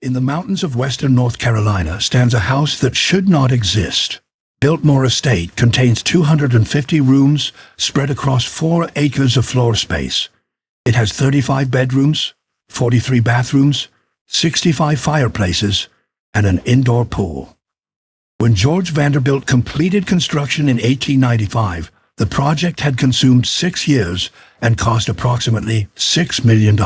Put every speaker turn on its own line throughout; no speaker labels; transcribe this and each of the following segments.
In the mountains of western North Carolina stands a house that should not exist. Biltmore Estate contains 250 rooms spread across 4 acres of floor space. It has 35 bedrooms, 43 bathrooms, 65 fireplaces, and an indoor pool. When George Vanderbilt completed construction in 1895, the project had consumed 6 years and cost approximately $6 million.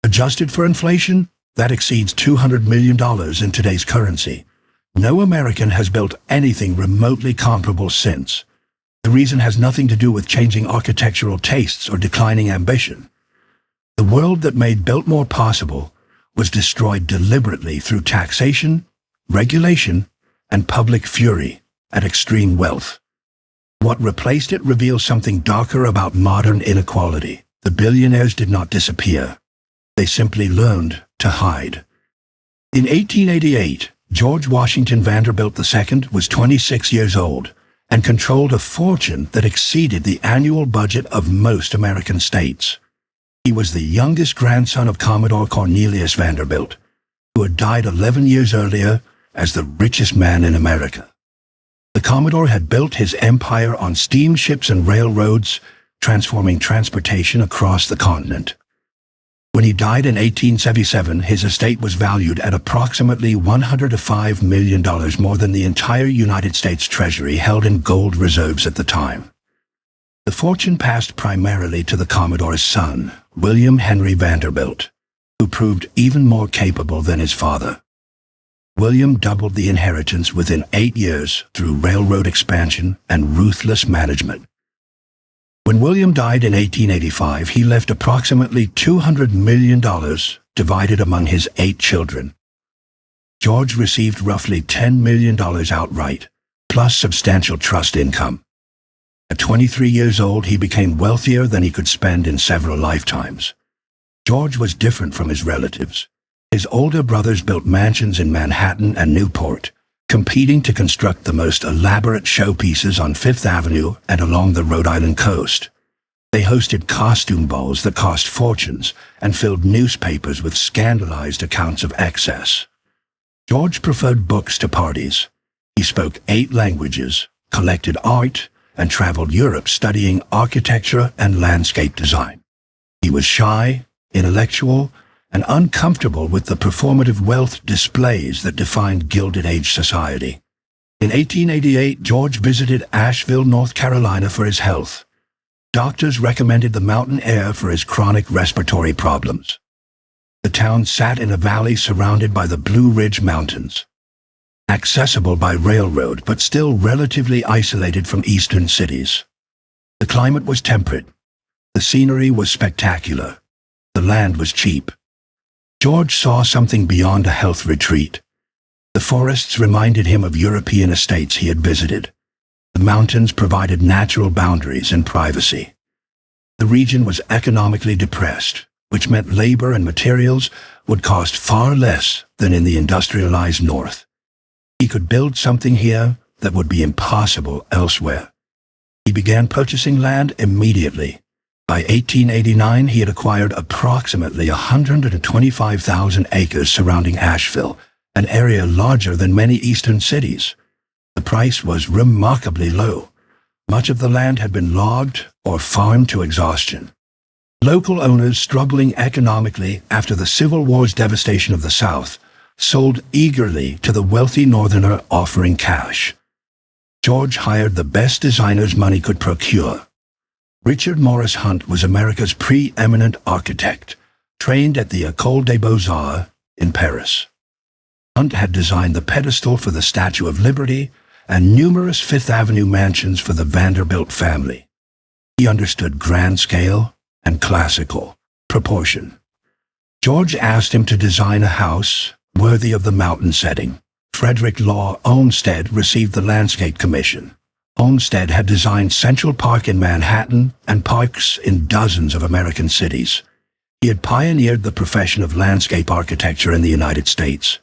Adjusted for inflation, that exceeds $200 million in today's currency. No American has built anything remotely comparable since. The reason has nothing to do with changing architectural tastes or declining ambition. The world that made Biltmore possible was destroyed deliberately through taxation, regulation, and public fury and extreme wealth. What replaced it reveals something darker about modern inequality. The billionaires did not disappear. They simply learned to hide. In 1888, George Washington Vanderbilt II was 26 years old and controlled a fortune that exceeded the annual budget of most American states. He was the youngest grandson of Commodore Cornelius Vanderbilt, who had died 11 years earlier as the richest man in America. The Commodore had built his empire on steamships and railroads, transforming transportation across the continent. When he died in 1877, his estate was valued at approximately $105 million more than the entire United States Treasury held in gold reserves at the time. The fortune passed primarily to the Commodore's son, William Henry Vanderbilt, who proved even more capable than his father. William doubled the inheritance within 8 years through railroad expansion and ruthless management. When William died in 1885, he left approximately $200 million divided among his 8 children. George received roughly $10 million outright, plus substantial trust income. At 23 years old, he became wealthier than he could spend in several lifetimes. George was different from his relatives. His older brothers built mansions in Manhattan and Newport, competing to construct the most elaborate showpieces on Fifth Avenue and along the Rhode Island coast. They hosted costume balls that cost fortunes and filled newspapers with scandalized accounts of excess. George preferred books to parties. He spoke 8 languages, collected art, and traveled Europe studying architecture and landscape design. He was shy, intellectual, and uncomfortable with the performative wealth displays that defined Gilded Age society. In 1888, George visited Asheville, North Carolina for his health. Doctors recommended the mountain air for his chronic respiratory problems. The town sat in a valley surrounded by the Blue Ridge Mountains, accessible by railroad but still relatively isolated from eastern cities. The climate was temperate. The scenery was spectacular. The land was cheap. George saw something beyond a health retreat. The forests reminded him of European estates he had visited. The mountains provided natural boundaries and privacy. The region was economically depressed, which meant labor and materials would cost far less than in the industrialized North. He could build something here that would be impossible elsewhere. He began purchasing land immediately. By 1889, he had acquired approximately 125,000 acres surrounding Asheville, an area larger than many eastern cities. The price was remarkably low. Much of the land had been logged or farmed to exhaustion. Local owners struggling economically after the Civil War's devastation of the South sold eagerly to the wealthy Northerner offering cash. George hired the best designers money could procure. Richard Morris Hunt was America's preeminent architect, trained at the École des Beaux-Arts in Paris. Hunt had designed the pedestal for the Statue of Liberty and numerous Fifth Avenue mansions for the Vanderbilt family. He understood grand scale and classical proportion. George asked him to design a house worthy of the mountain setting. Frederick Law Olmsted received the landscape commission. Olmsted had designed Central Park in Manhattan and parks in dozens of American cities. He had pioneered the profession of landscape architecture in the United States.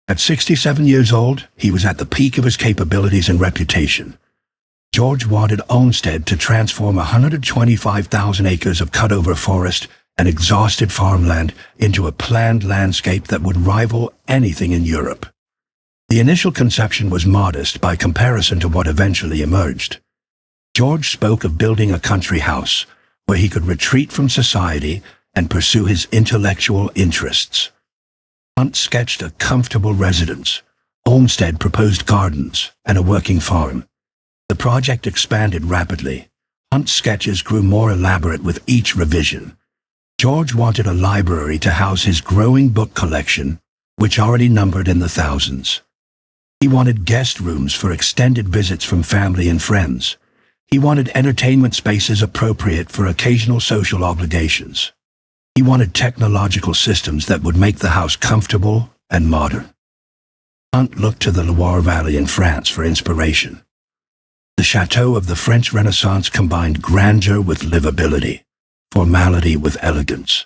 At 67 years old, he was at the peak of his capabilities and reputation. George wanted Olmsted to transform 125,000 acres of cut-over forest and exhausted farmland into a planned landscape that would rival anything in Europe. The initial conception was modest by comparison to what eventually emerged. George spoke of building a country house where he could retreat from society and pursue his intellectual interests. Hunt sketched a comfortable residence. Olmsted proposed gardens and a working farm. The project expanded rapidly. Hunt's sketches grew more elaborate with each revision. George wanted a library to house his growing book collection, which already numbered in the thousands. He wanted guest rooms for extended visits from family and friends. He wanted entertainment spaces appropriate for occasional social obligations. He wanted technological systems that would make the house comfortable and modern. Hunt looked to the Loire Valley in France for inspiration. The chateau of the French Renaissance combined grandeur with livability, formality with elegance.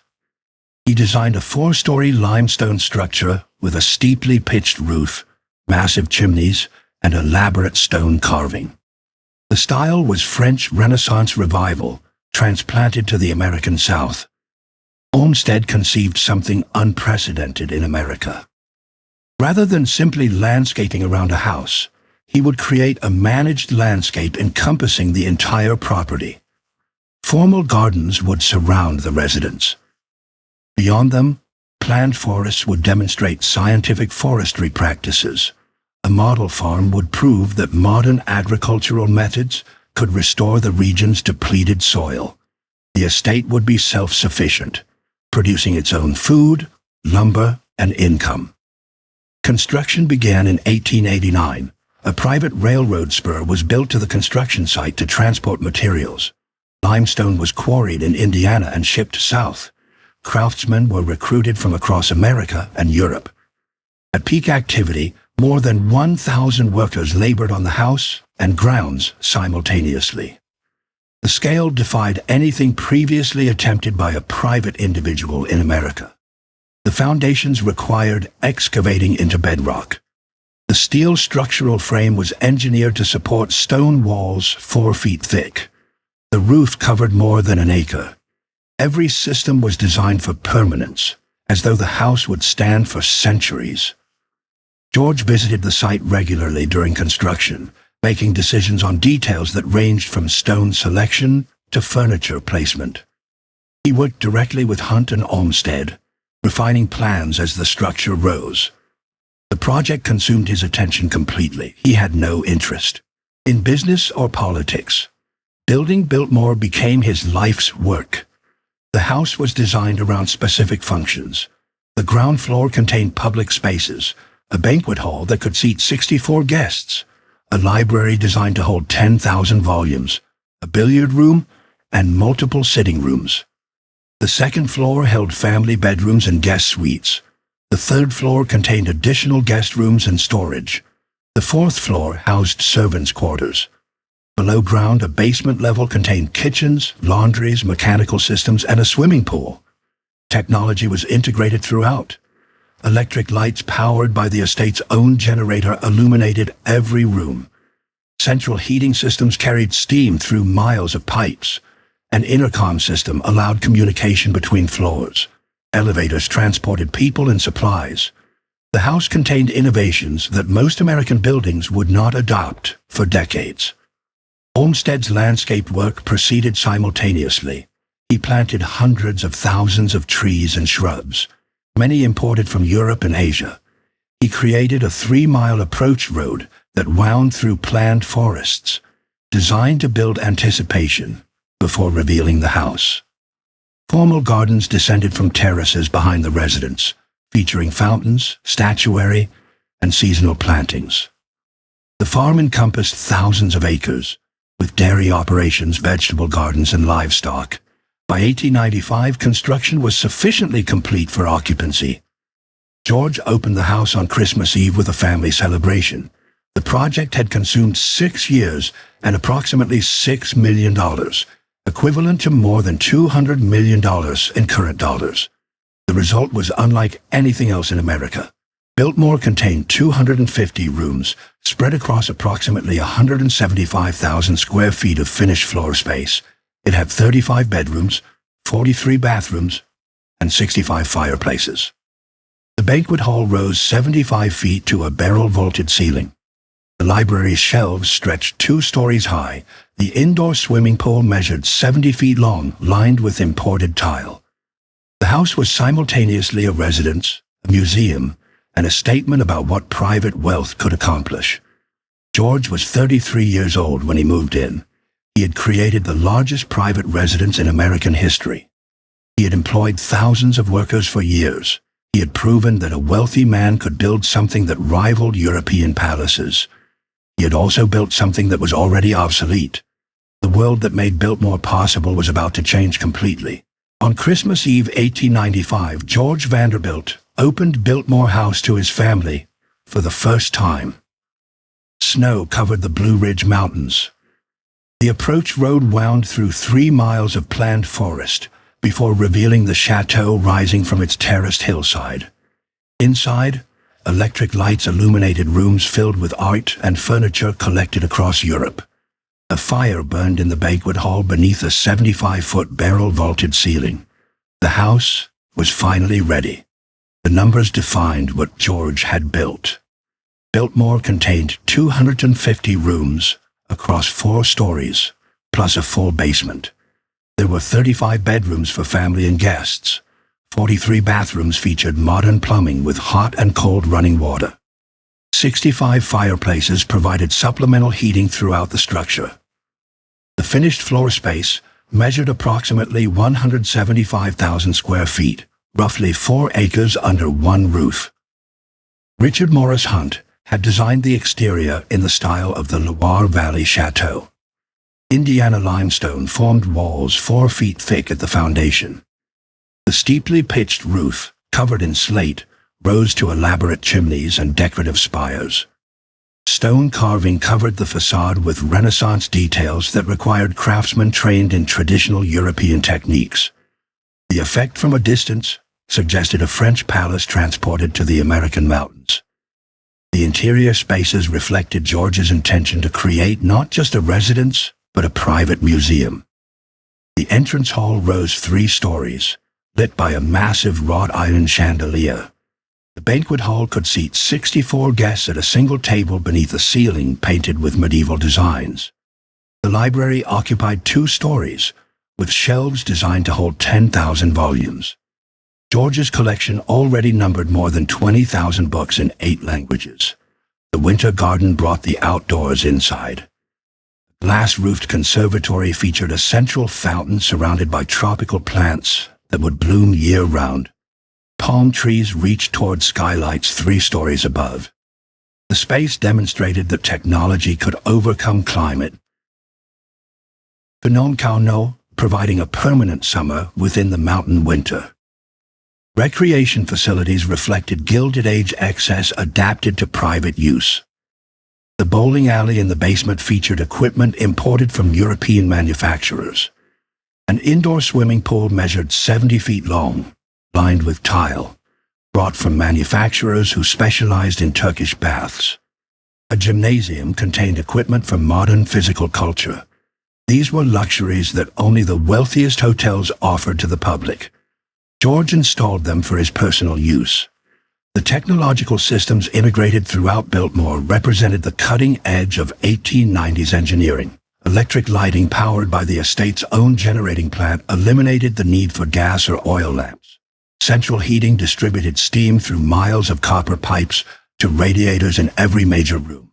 He designed a 4-story limestone structure with a steeply pitched roof, massive chimneys, and elaborate stone carving. The style was French Renaissance revival, transplanted to the American South. Olmsted conceived something unprecedented in America. Rather than simply landscaping around a house, he would create a managed landscape encompassing the entire property. Formal gardens would surround the residence. Beyond them, planned forests would demonstrate scientific forestry practices. A model farm would prove that modern agricultural methods could restore the region's depleted soil. The estate would be self-sufficient, producing its own food, lumber, and income. Construction began in 1889. A private railroad spur was built to the construction site to transport materials. Limestone was quarried in Indiana and shipped south. Craftsmen were recruited from across America and Europe. At peak activity, more than 1,000 workers labored on the house and grounds simultaneously. The scale defied anything previously attempted by a private individual in America. The foundations required excavating into bedrock. The steel structural frame was engineered to support stone walls 4 feet thick. The roof covered more than an acre. Every system was designed for permanence, as though the house would stand for centuries. George visited the site regularly during construction, making decisions on details that ranged from stone selection to furniture placement. He worked directly with Hunt and Olmsted, refining plans as the structure rose. The project consumed his attention completely. He had no interest in business or politics. Building Biltmore became his life's work. The house was designed around specific functions. The ground floor contained public spaces, a banquet hall that could seat 64 guests, a library designed to hold 10,000 volumes, a billiard room, and multiple sitting rooms. The second floor held family bedrooms and guest suites. The third floor contained additional guest rooms and storage. The fourth floor housed servants' quarters. Below ground, a basement level contained kitchens, laundries, mechanical systems, and a swimming pool. Technology was integrated throughout. Electric lights powered by the estate's own generator illuminated every room. Central heating systems carried steam through miles of pipes. An intercom system allowed communication between floors. Elevators transported people and supplies. The house contained innovations that most American buildings would not adopt for decades. Olmsted's landscape work proceeded simultaneously. He planted hundreds of thousands of trees and shrubs, many imported from Europe and Asia. He created a 3-mile approach road that wound through planned forests, designed to build anticipation before revealing the house. Formal gardens descended from terraces behind the residence, featuring fountains, statuary, and seasonal plantings. The farm encompassed thousands of acres, with dairy operations, vegetable gardens, and livestock. By 1895, construction was sufficiently complete for occupancy. George opened the house on Christmas Eve with a family celebration. The project had consumed 6 years and approximately $6 million, equivalent to more than $200 million in current dollars. The result was unlike anything else in America. Biltmore contained 250 rooms, spread across approximately 175,000 square feet of finished floor space. It had 35 bedrooms, 43 bathrooms, and 65 fireplaces. The banquet hall rose 75 feet to a barrel-vaulted ceiling. The library's shelves stretched 2 stories high. The indoor swimming pool measured 70 feet long, lined with imported tile. The house was simultaneously a residence, a museum, and a statement about what private wealth could accomplish. George was 33 years old when he moved in. He had created the largest private residence in American history. He had employed thousands of workers for years. He had proven that a wealthy man could build something that rivaled European palaces. He had also built something that was already obsolete. The world that made Biltmore possible was about to change completely. On Christmas Eve 1895, George Vanderbilt opened Biltmore House to his family for the first time. Snow covered the Blue Ridge Mountains. The approach road wound through 3 miles of planned forest before revealing the chateau rising from its terraced hillside. Inside, electric lights illuminated rooms filled with art and furniture collected across Europe. A fire burned in the banquet hall beneath a 75-foot barrel-vaulted ceiling. The house was finally ready. The numbers defined what George had built. Biltmore contained 250 rooms across 4 stories, plus a full basement. There were 35 bedrooms for family and guests. 43 bathrooms featured modern plumbing with hot and cold running water. 65 fireplaces provided supplemental heating throughout the structure. The finished floor space measured approximately 175,000 square feet, roughly 4 acres under one roof. Richard Morris Hunt had designed the exterior in the style of the Loire Valley Chateau. Indiana limestone formed walls 4 feet thick at the foundation. The steeply pitched roof, covered in slate, rose to elaborate chimneys and decorative spires. Stone carving covered the facade with Renaissance details that required craftsmen trained in traditional European techniques. The effect from a distance suggested a French palace transported to the American mountains. The interior spaces reflected George's intention to create not just a residence, but a private museum. The entrance hall rose 3 stories, lit by a massive wrought iron chandelier. The banquet hall could seat 64 guests at a single table beneath a ceiling painted with medieval designs. The library occupied 2 stories, with shelves designed to hold 10,000 volumes. George's collection already numbered more than 20,000 books in 8 languages. The winter garden brought the outdoors inside. The glass-roofed conservatory featured a central fountain surrounded by tropical plants that would bloom year-round. Palm trees reached toward skylights 3 stories above. The space demonstrated that technology could overcome climate. Phnom, providing a permanent summer within the mountain winter. Recreation facilities reflected Gilded Age excess adapted to private use. The bowling alley in the basement featured equipment imported from European manufacturers. An indoor swimming pool measured 70 feet long, lined with tile, brought from manufacturers who specialized in Turkish baths. A gymnasium contained equipment for modern physical culture. These were luxuries that only the wealthiest hotels offered to the public. George installed them for his personal use. The technological systems integrated throughout Biltmore represented the cutting edge of 1890s engineering. Electric lighting powered by the estate's own generating plant eliminated the need for gas or oil lamps. Central heating distributed steam through miles of copper pipes to radiators in every major room.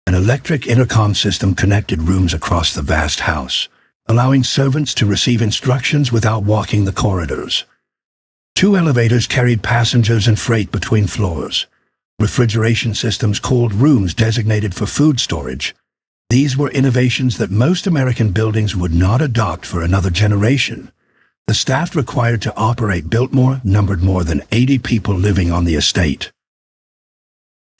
An electric intercom system connected rooms across the vast house, allowing servants to receive instructions without walking the corridors. 2 elevators carried passengers and freight between floors. Refrigeration systems cooled rooms designated for food storage. These were innovations that most American buildings would not adopt for another generation. The staff required to operate Biltmore numbered more than 80 people living on the estate.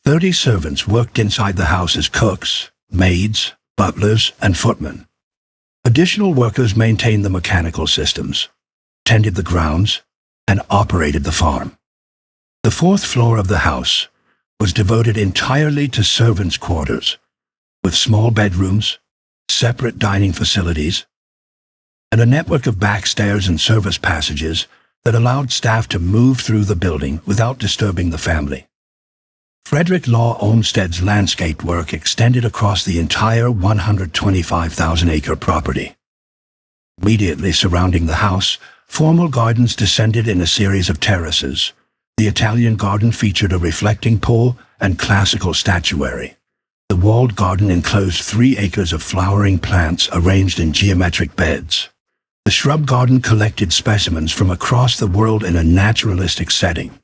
30 servants worked inside the house as cooks, maids, butlers, and footmen. Additional workers maintained the mechanical systems, tended the grounds, and operated the farm. The 4th floor of the house was devoted entirely to servants' quarters, with small bedrooms, separate dining facilities, and a network of backstairs and service passages that allowed staff to move through the building without disturbing the family. Frederick Law Olmsted's landscape work extended across the entire 125,000-acre property. Immediately surrounding the house, formal gardens descended in a series of terraces. The Italian garden featured a reflecting pool and classical statuary. The walled garden enclosed 3 acres of flowering plants arranged in geometric beds. The shrub garden collected specimens from across the world in a naturalistic setting.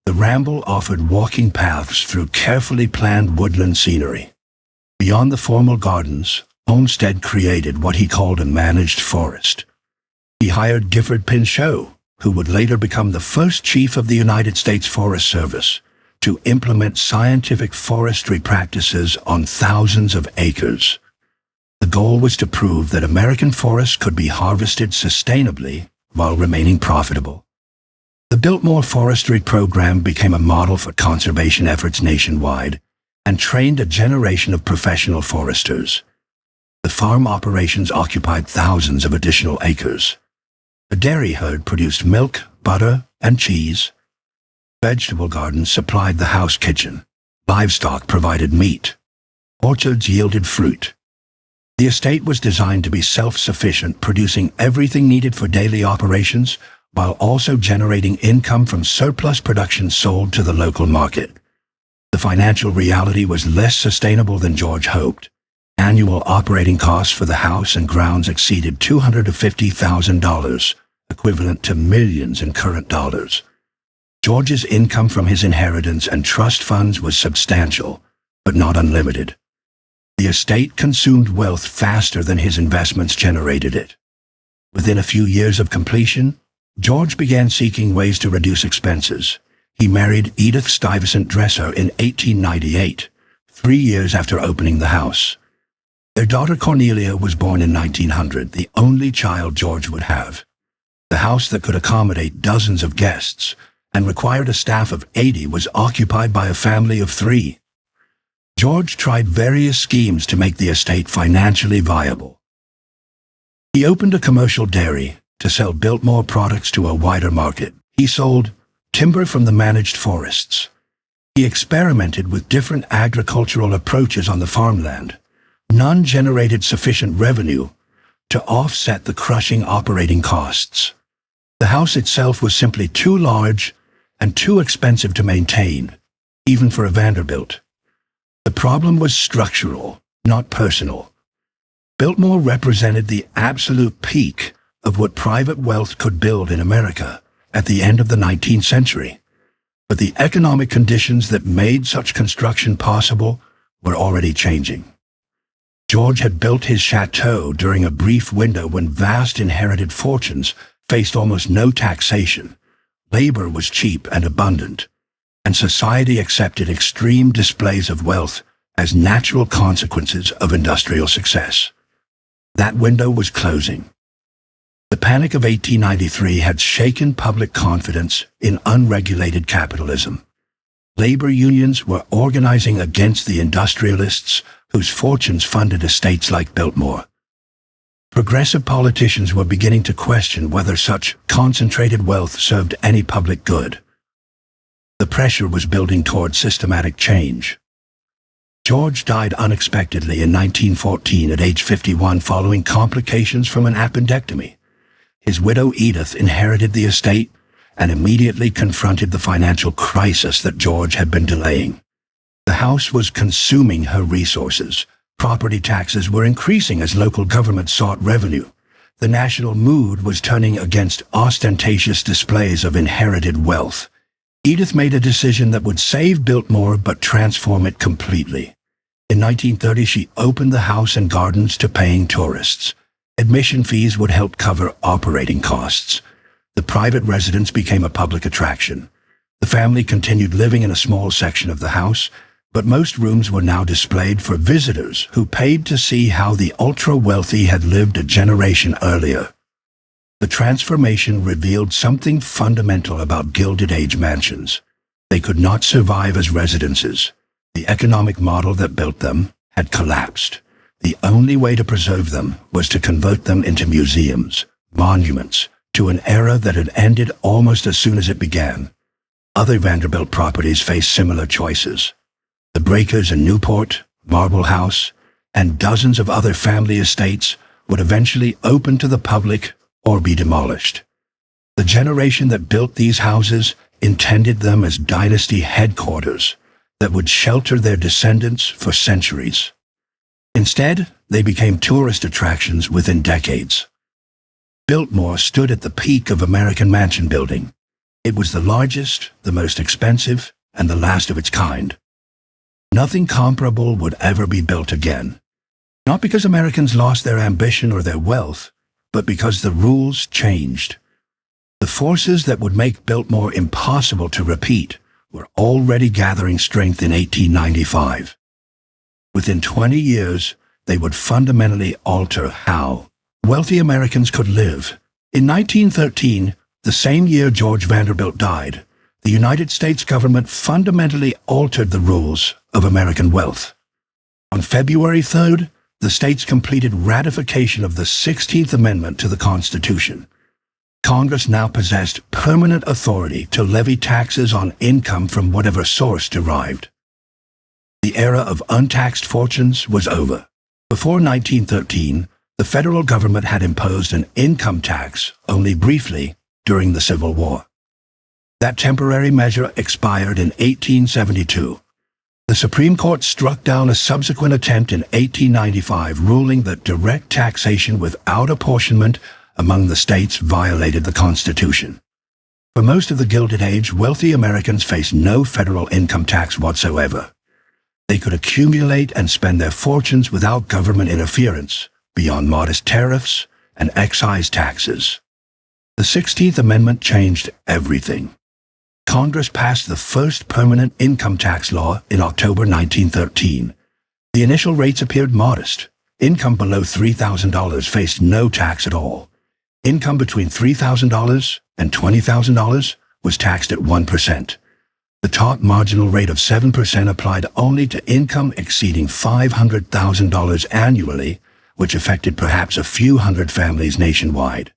The ramble offered walking paths through carefully planned woodland scenery. Beyond the formal gardens, Olmsted created what he called a managed forest. He hired Gifford Pinchot, who would later become the first chief of the United States Forest Service, to implement scientific forestry practices on thousands of acres. The goal was to prove that American forests could be harvested sustainably while remaining profitable. The Biltmore Forestry Program became a model for conservation efforts nationwide and trained a generation of professional foresters. The farm operations occupied thousands of additional acres. The dairy herd produced milk, butter, and cheese. Vegetable gardens supplied the house kitchen. Livestock provided meat. Orchards yielded fruit. The estate was designed to be self-sufficient, producing everything needed for daily operations, while also generating income from surplus production sold to the local market. The financial reality was less sustainable than George hoped. Annual operating costs for the house and grounds exceeded $250,000, equivalent to millions in current dollars. George's income from his inheritance and trust funds was substantial, but not unlimited. The estate consumed wealth faster than his investments generated it. Within a few years of completion, George began seeking ways to reduce expenses. He married Edith Stuyvesant Dresser in 1898, 3 years after opening the house. Their daughter Cornelia was born in 1900, the only child George would have. The house that could accommodate dozens of guests and required a staff of 80 was occupied by a family of 3. George tried various schemes to make the estate financially viable. He opened a commercial dairy to sell Biltmore products to a wider market. He sold timber from the managed forests. He experimented with different agricultural approaches on the farmland. None generated sufficient revenue to offset the crushing operating costs. The house itself was simply too large and too expensive to maintain, even for a Vanderbilt. The problem was structural, not personal. Biltmore represented the absolute peak of what private wealth could build in America at the end of the 19th century. But the economic conditions that made such construction possible were already changing. George had built his chateau during a brief window when vast inherited fortunes faced almost no taxation. Labor was cheap and abundant, and society accepted extreme displays of wealth as natural consequences of industrial success. That window was closing. The Panic of 1893 had shaken public confidence in unregulated capitalism. Labor unions were organizing against the industrialists whose fortunes funded estates like Biltmore. Progressive politicians were beginning to question whether such concentrated wealth served any public good. The pressure was building toward systematic change. George died unexpectedly in 1914 at age 51 following complications from an appendectomy. His widow Edith inherited the estate and immediately confronted the financial crisis that George had been delaying. The house was consuming her resources. Property taxes were increasing as local governments sought revenue. The national mood was turning against ostentatious displays of inherited wealth. Edith made a decision that would save Biltmore but transform it completely. In 1930, she opened the house and gardens to paying tourists. Admission fees would help cover operating costs. The private residence became a public attraction. The family continued living in a small section of the house, but most rooms were now displayed for visitors who paid to see how the ultra-wealthy had lived a generation earlier. The transformation revealed something fundamental about Gilded Age mansions. They could not survive as residences. The economic model that built them had collapsed. The only way to preserve them was to convert them into museums. monuments to an era that had ended almost as soon as it began. Other Vanderbilt properties faced similar choices. The Breakers in Newport, Marble House, and dozens of other family estates would eventually open to the public or be demolished. The generation that built these houses intended them as dynasty headquarters that would shelter their descendants for centuries. Instead, they became tourist attractions within decades. Biltmore stood at the peak of American mansion building. It was the largest, the most expensive, and the last of its kind. Nothing comparable would ever be built again. Not because Americans lost their ambition or their wealth, but because the rules changed. The forces that would make Biltmore impossible to repeat were already gathering strength in 1895. Within 20 years, they would fundamentally alter how wealthy Americans could live. In 1913, the same year George Vanderbilt died, the United States government fundamentally altered the rules of American wealth. On February 3rd, the states completed ratification of the 16th Amendment to the Constitution. Congress now possessed permanent authority to levy taxes on income from whatever source derived. The era of untaxed fortunes was over. Before 1913, the federal government had imposed an income tax only briefly during the Civil War. That temporary measure expired in 1872. The Supreme Court struck down a subsequent attempt in 1895, ruling that direct taxation without apportionment among the states violated the Constitution. For most of the Gilded Age, wealthy Americans faced no federal income tax whatsoever. They could accumulate and spend their fortunes without government interference, beyond modest tariffs and excise taxes. The 16th Amendment changed everything. Congress passed the first permanent income tax law in October 1913. The initial rates appeared modest. Income below $3,000 faced no tax at all. Income between $3,000 and $20,000 was taxed at 1%. The top marginal rate of 7% applied only to income exceeding $500,000 annually, which affected perhaps a few hundred families nationwide.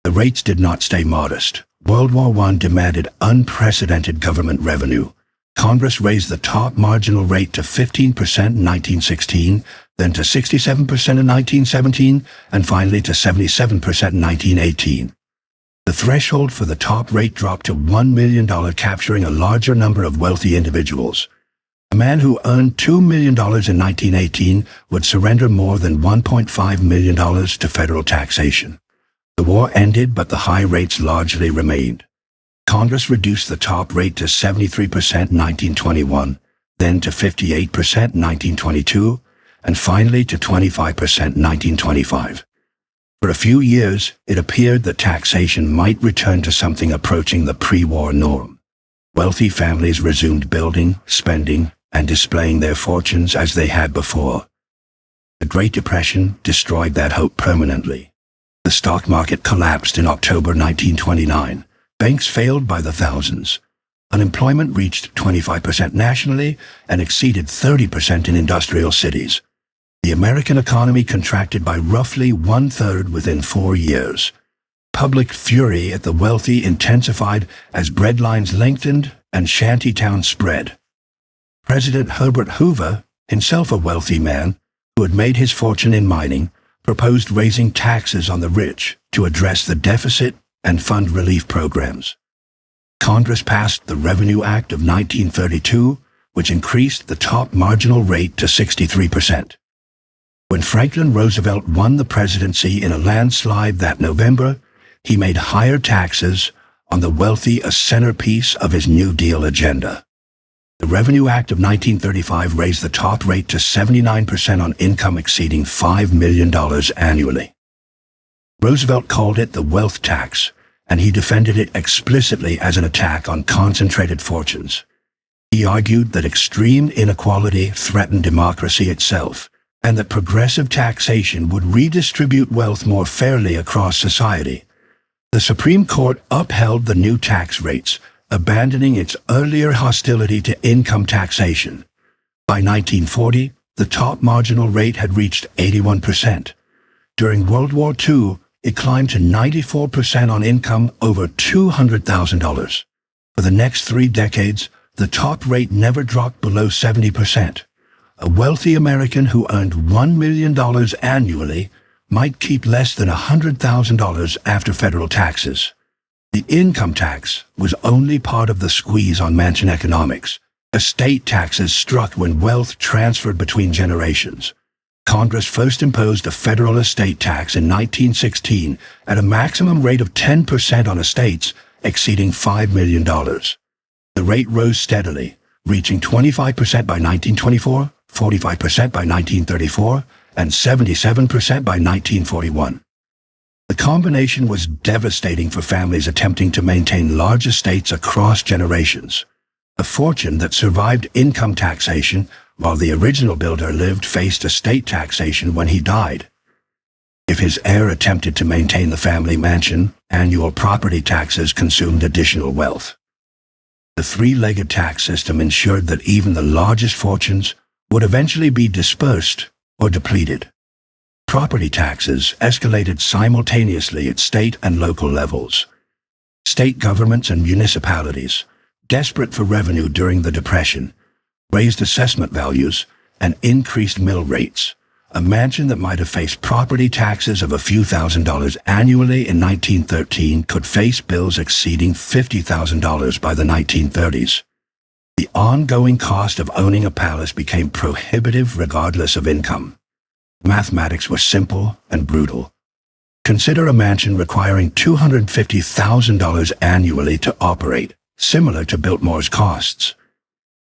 The rates did not stay modest. World War I demanded unprecedented government revenue. Congress raised the top marginal rate to 15% in 1916, then to 67% in 1917, and finally to 77% in 1918. The threshold for the top rate dropped to $1 million, capturing a larger number of wealthy individuals. A man who earned $2 million in 1918 would surrender more than $1.5 million to federal taxation. The war ended, but the high rates largely remained. Congress reduced the top rate to 73% in 1921, then to 58% in 1922, and finally to 25% in 1925. For a few years, it appeared that taxation might return to something approaching the pre-war norm. Wealthy families resumed building, spending, and displaying their fortunes as they had before. The Great Depression destroyed that hope permanently. The stock market collapsed in October 1929. Banks failed by the thousands. Unemployment reached 25% nationally and exceeded 30% in industrial cities. The American economy contracted by roughly one-third within 4 years. Public fury at the wealthy intensified as breadlines lengthened and shantytowns spread. President Herbert Hoover, himself a wealthy man who had made his fortune in mining, proposed raising taxes on the rich to address the deficit and fund relief programs. Congress passed the Revenue Act of 1932, which increased the top marginal rate to 63%. When Franklin Roosevelt won the presidency in a landslide that November, he made higher taxes on the wealthy a centerpiece of his New Deal agenda. The Revenue Act of 1935 raised the top rate to 79% on income exceeding $5 million annually. Roosevelt called it the wealth tax, and he defended it explicitly as an attack on concentrated fortunes. He argued that extreme inequality threatened democracy itself, and that progressive taxation would redistribute wealth more fairly across society. The Supreme Court upheld the new tax rates, abandoning its earlier hostility to income taxation. By 1940, the top marginal rate had reached 81%. During World War II, it climbed to 94% on income over $200,000. For the next 3 decades, the top rate never dropped below 70%. A wealthy American who earned $1 million annually might keep less than $100,000 after federal taxes. The income tax was only part of the squeeze on mansion economics. Estate taxes struck when wealth transferred between generations. Congress first imposed a federal estate tax in 1916 at a maximum rate of 10% on estates exceeding $5 million. The rate rose steadily, reaching 25% by 1924, 45% by 1934, and 77% by 1941. The combination was devastating for families attempting to maintain large estates across generations. A fortune that survived income taxation while the original builder lived faced estate taxation when he died. If his heir attempted to maintain the family mansion, annual property taxes consumed additional wealth. The three-legged tax system ensured that even the largest fortunes would eventually be dispersed or depleted. Property taxes escalated simultaneously at state and local levels. State governments and municipalities, desperate for revenue during the Depression, raised assessment values and increased mill rates. A mansion that might have faced property taxes of a few $1,000s annually in 1913 could face bills exceeding $50,000 by the 1930s. The ongoing cost of owning a palace became prohibitive regardless of income. Mathematics was simple and brutal. Consider a mansion requiring $250,000 annually to operate, similar to Biltmore's costs.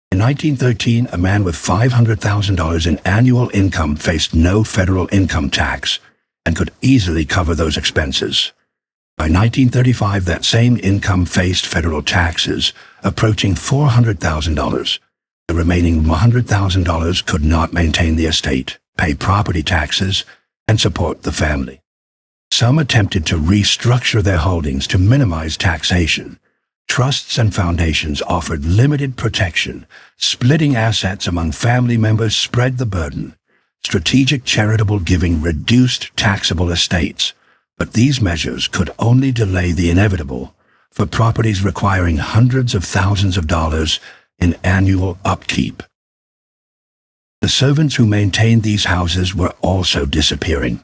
In 1913, a man with $500,000 in annual income faced no federal income tax and could easily cover those expenses. By 1935, that same income faced federal taxes, approaching $400,000. The remaining $100,000 could not maintain the estate, pay property taxes, and support the family. Some attempted to restructure their holdings to minimize taxation. Trusts and foundations offered limited protection. Splitting assets among family members spread the burden. Strategic charitable giving reduced taxable estates, but these measures could only delay the inevitable for properties requiring hundreds of thousands of dollars in annual upkeep. The servants who maintained these houses were also disappearing.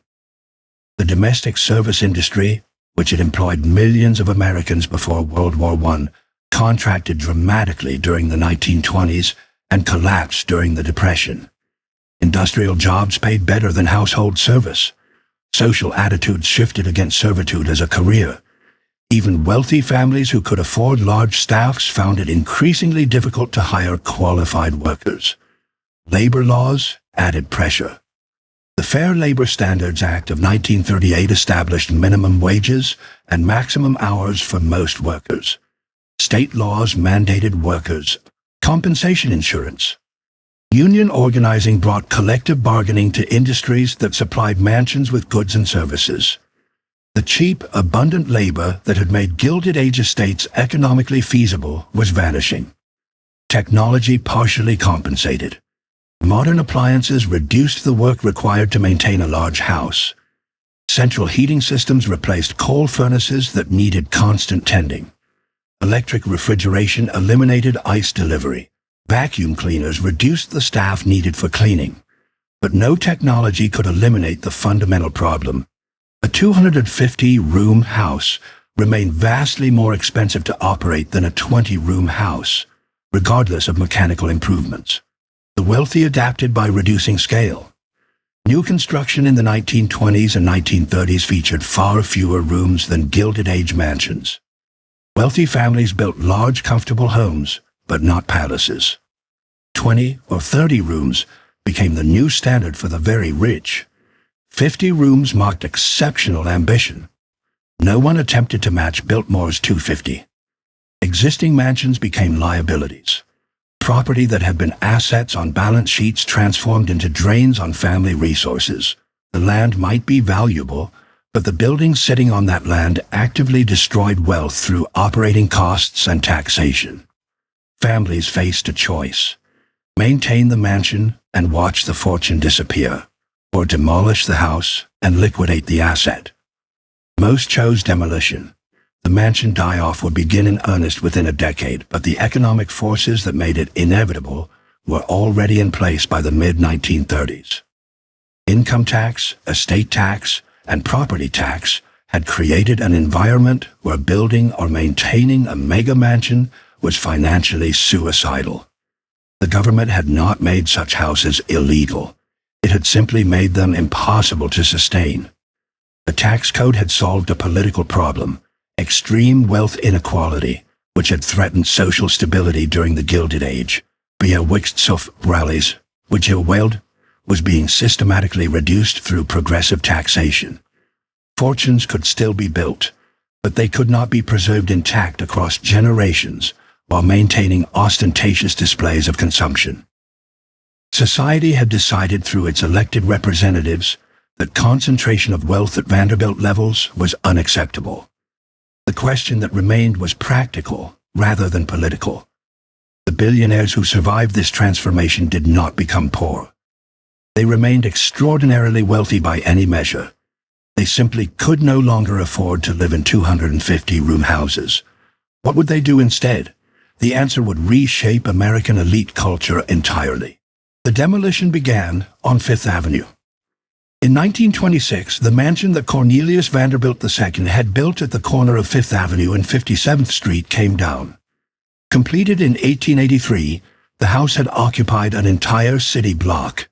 The domestic service industry, which had employed millions of Americans before World War I, contracted dramatically during the 1920s and collapsed during the Depression. Industrial jobs paid better than household service. Social attitudes shifted against servitude as a career. Even wealthy families who could afford large staffs found it increasingly difficult to hire qualified workers. Labor laws added pressure. The Fair Labor Standards Act of 1938 established minimum wages and maximum hours for most workers. State laws mandated workers' compensation insurance. Union organizing brought collective bargaining to industries that supplied mansions with goods and services. The cheap, abundant labor that had made Gilded Age estates economically feasible was vanishing. Technology partially compensated. Modern appliances reduced the work required to maintain a large house. Central heating systems replaced coal furnaces that needed constant tending. Electric refrigeration eliminated ice delivery. Vacuum cleaners reduced the staff needed for cleaning. But no technology could eliminate the fundamental problem. A 250-room house remained vastly more expensive to operate than a 20-room house, regardless of mechanical improvements. The wealthy adapted by reducing scale. New construction in the 1920s and 1930s featured far fewer rooms than Gilded Age mansions. Wealthy families built large, comfortable homes, but not palaces. 20 or 30 rooms became the new standard for the very rich. 50 rooms marked exceptional ambition. No one attempted to match Biltmore's 250. Existing mansions became liabilities. Property that had been assets on balance sheets transformed into drains on family resources. The land might be valuable, but the buildings sitting on that land actively destroyed wealth through operating costs and taxation. Families faced a choice: maintain the mansion and watch the fortune disappear, or demolish the house and liquidate the asset. Most chose demolition. The mansion die-off would begin in earnest within a decade, but the economic forces that made it inevitable were already in place by the mid-1930s. Income tax, estate tax, and property tax had created an environment where building or maintaining a mega mansion was financially suicidal. The government had not made such houses illegal. It had simply made them impossible to sustain. The tax code had solved a political problem, extreme wealth inequality, which had threatened social stability during the Gilded Age. Bewixtsof rallies, which wailed, was being systematically reduced through progressive taxation. Fortunes could still be built, but they could not be preserved intact across generations while maintaining ostentatious displays of consumption. Society had decided through its elected representatives that concentration of wealth at Vanderbilt levels was unacceptable. The question that remained was practical rather than political. The billionaires who survived this transformation did not become poor. They remained extraordinarily wealthy by any measure. They simply could no longer afford to live in 250-room houses. What would they do instead? The answer would reshape American elite culture entirely. The demolition began on Fifth Avenue. In 1926, the mansion that Cornelius Vanderbilt II had built at the corner of Fifth Avenue and 57th Street came down. Completed in 1883, the house had occupied an entire city block.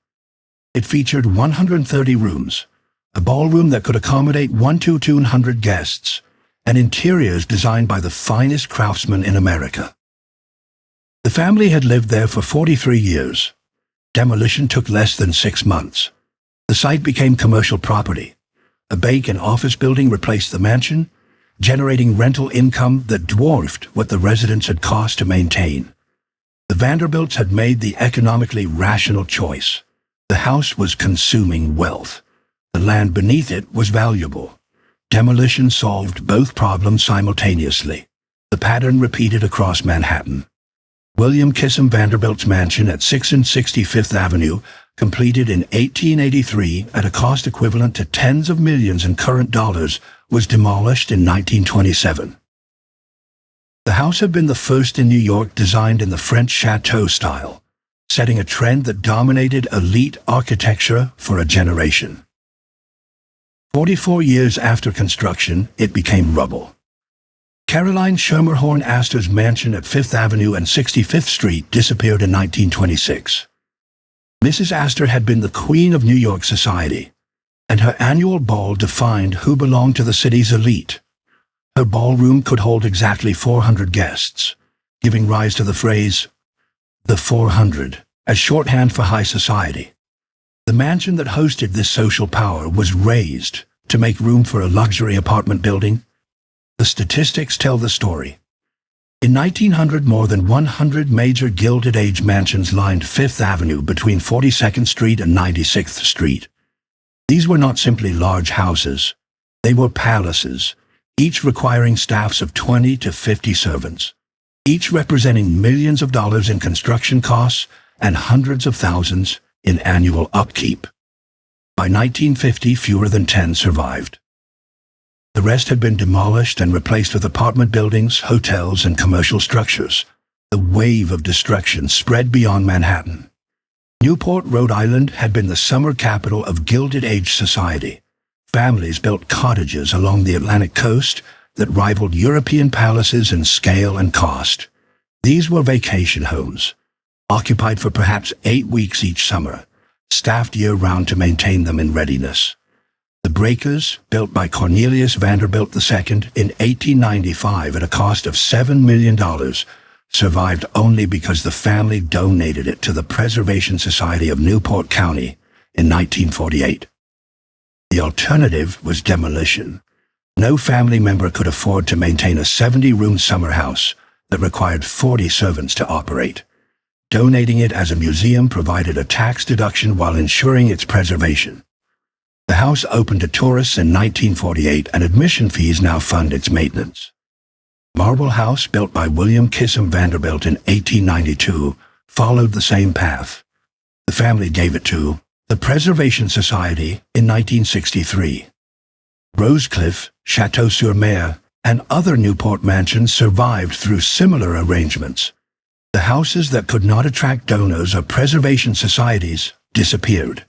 It featured 130 rooms, a ballroom that could accommodate 100 to 200 guests, and interiors designed by the finest craftsmen in America. The family had lived there for 43 years. Demolition took less than 6 months. The site became commercial property. A bank and office building replaced the mansion, generating rental income that dwarfed what the residents had cost to maintain. The Vanderbilts had made the economically rational choice. The house was consuming wealth. The land beneath it was valuable. Demolition solved both problems simultaneously. The pattern repeated across Manhattan. William Kissam Vanderbilt's mansion at 6 and 65th Avenue, completed in 1883 at a cost equivalent to tens of millions in current dollars, was demolished in 1927. The house had been the first in New York designed in the French chateau style, setting a trend that dominated elite architecture for a generation. 44 years after construction, it became rubble. Caroline Schermerhorn Astor's mansion at 5th Avenue and 65th Street disappeared in 1926. Mrs. Astor had been the queen of New York society, and her annual ball defined who belonged to the city's elite. Her ballroom could hold exactly 400 guests, giving rise to the phrase, the 400, as shorthand for high society. The mansion that hosted this social power was razed to make room for a luxury apartment building. The statistics tell the story. In 1900, more than 100 major Gilded Age mansions lined Fifth Avenue between 42nd Street and 96th Street. These were not simply large houses. They were palaces, each requiring staffs of 20 to 50 servants, each representing millions of dollars in construction costs and hundreds of thousands in annual upkeep. By 1950, fewer than 10 survived. The rest had been demolished and replaced with apartment buildings, hotels, and commercial structures. The wave of destruction spread beyond Manhattan. Newport, Rhode Island, had been the summer capital of Gilded Age society. Families built cottages along the Atlantic coast that rivaled European palaces in scale and cost. These were vacation homes, occupied for perhaps 8 weeks each summer, staffed year-round to maintain them in readiness. The breakers, built by Cornelius Vanderbilt II in 1895 at a cost of $7 million, survived only because the family donated it to the Preservation Society of Newport County in 1948. The alternative was demolition. No family member could afford to maintain a 70-room summer house that required 40 servants to operate. Donating it as a museum provided a tax deduction while ensuring its preservation. The house opened to tourists in 1948, and admission fees now fund its maintenance. Marble House, built by William Kissam Vanderbilt in 1892, followed the same path. The family gave it to the Preservation Society in 1963. Rosecliff, Chateau-sur-Mer, and other Newport mansions survived through similar arrangements. The houses that could not attract donors or preservation societies disappeared.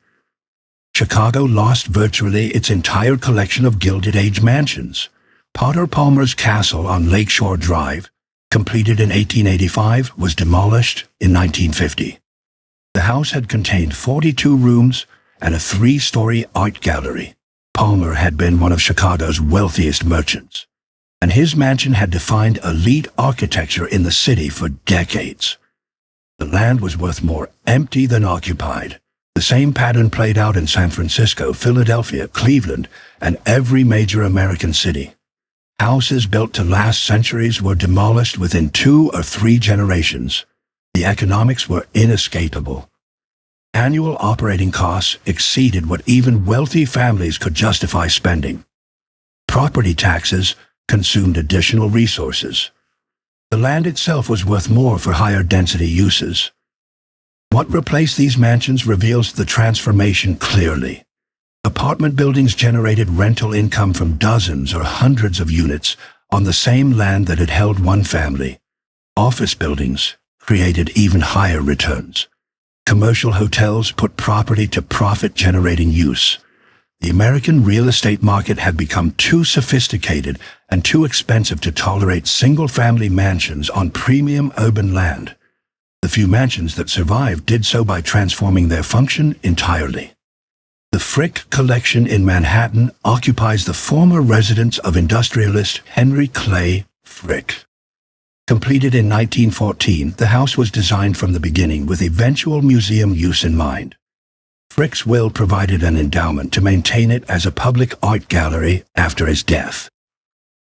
Chicago lost virtually its entire collection of Gilded Age mansions. Potter Palmer's Castle on Lakeshore Drive, completed in 1885, was demolished in 1950. The house had contained 42 rooms and a 3-story art gallery. Palmer had been one of Chicago's wealthiest merchants, and his mansion had defined elite architecture in the city for decades. The land was worth more empty than occupied. The same pattern played out in San Francisco, Philadelphia, Cleveland, and every major American city. Houses built to last centuries were demolished within 2 or 3 generations. The economics were inescapable. Annual operating costs exceeded what even wealthy families could justify spending. Property taxes consumed additional resources. The land itself was worth more for higher density uses. What replaced these mansions reveals the transformation clearly. Apartment buildings generated rental income from dozens or hundreds of units on the same land that had held one family. Office buildings created even higher returns. Commercial hotels put property to profit-generating use. The American real estate market had become too sophisticated and too expensive to tolerate single-family mansions on premium urban land. The few mansions that survived did so by transforming their function entirely. The Frick Collection in Manhattan occupies the former residence of industrialist Henry Clay Frick. Completed in 1914, the house was designed from the beginning with eventual museum use in mind. Frick's will provided an endowment to maintain it as a public art gallery after his death.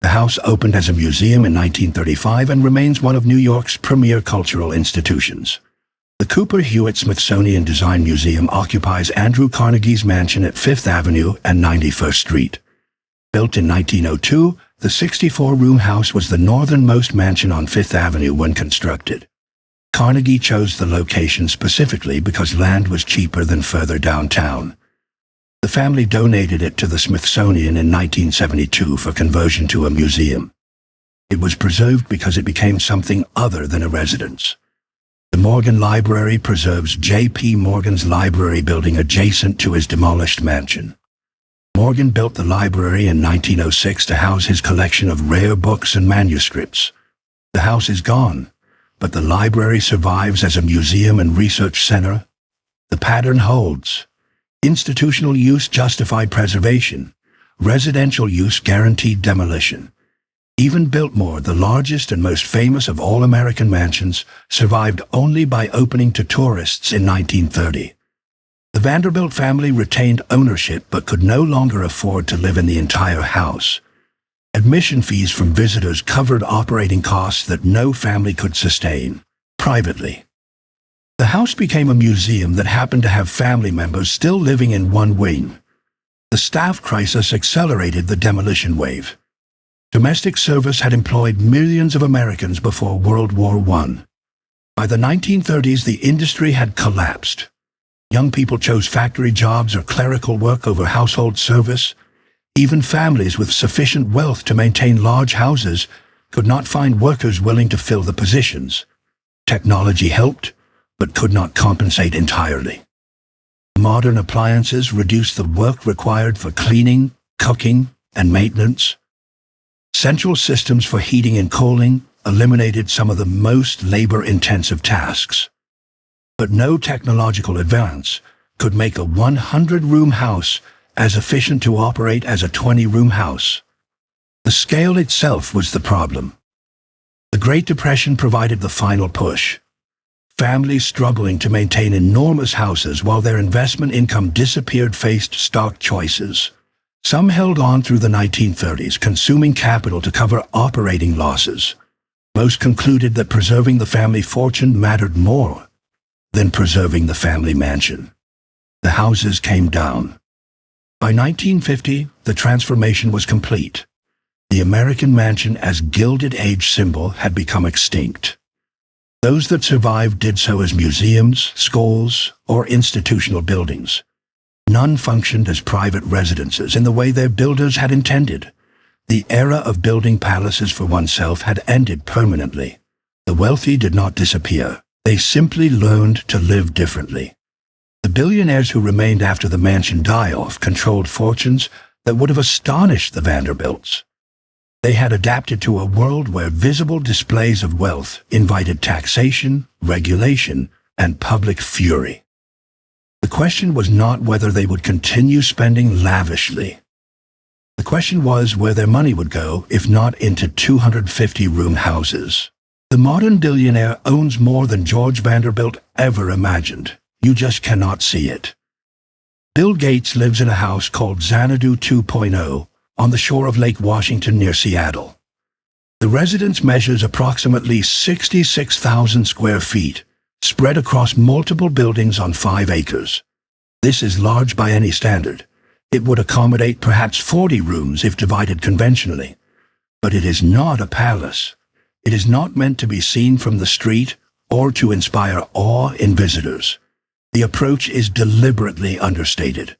The house opened as a museum in 1935 and remains one of New York's premier cultural institutions. The Cooper Hewitt Smithsonian Design Museum occupies Andrew Carnegie's mansion at 5th Avenue and 91st Street. Built in 1902, the 64-room house was the northernmost mansion on 5th Avenue when constructed. Carnegie chose the location specifically because land was cheaper than further downtown. The family donated it to the Smithsonian in 1972 for conversion to a museum. It was preserved because it became something other than a residence. The Morgan Library preserves J.P. Morgan's library building adjacent to his demolished mansion. Morgan built the library in 1906 to house his collection of rare books and manuscripts. The house is gone, but the library survives as a museum and research center. The pattern holds. Institutional use justified preservation. Residential use guaranteed demolition. Even Biltmore, the largest and most famous of all American mansions, survived only by opening to tourists in 1930. The Vanderbilt family retained ownership but could no longer afford to live in the entire house. Admission fees from visitors covered operating costs that no family could sustain, privately. The house became a museum that happened to have family members still living in one wing. The staff crisis accelerated the demolition wave. Domestic service had employed millions of Americans before World War I. By the 1930s, the industry had collapsed. Young people chose factory jobs or clerical work over household service. Even families with sufficient wealth to maintain large houses could not find workers willing to fill the positions. Technology helped, but could not compensate entirely. Modern appliances reduced the work required for cleaning, cooking, and maintenance. Central systems for heating and cooling eliminated some of the most labor-intensive tasks. But no technological advance could make a 100-room house as efficient to operate as a 20-room house. The scale itself was the problem. The Great Depression provided the final push. Families struggling to maintain enormous houses while their investment income disappeared faced stark choices. Some held on through the 1930s, consuming capital to cover operating losses. Most concluded that preserving the family fortune mattered more than preserving the family mansion. The houses came down. By 1950, the transformation was complete. The American mansion as Gilded Age symbol had become extinct. Those that survived did so as museums, schools, or institutional buildings. None functioned as private residences in the way their builders had intended. The era of building palaces for oneself had ended permanently. The wealthy did not disappear. They simply learned to live differently. The billionaires who remained after the mansion die-off controlled fortunes that would have astonished the Vanderbilts. They had adapted to a world where visible displays of wealth invited taxation, regulation, and public fury. The question was not whether they would continue spending lavishly. The question was where their money would go if not into 250-room houses. The modern billionaire owns more than George Vanderbilt ever imagined. You just cannot see it. Bill Gates lives in a house called Xanadu 2.0 on the shore of Lake Washington near Seattle. The residence measures approximately 66,000 square feet, spread across multiple buildings on 5 acres. This is large by any standard. It would accommodate perhaps 40 rooms if divided conventionally. But it is not a palace. It is not meant to be seen from the street or to inspire awe in visitors. The approach is deliberately understated.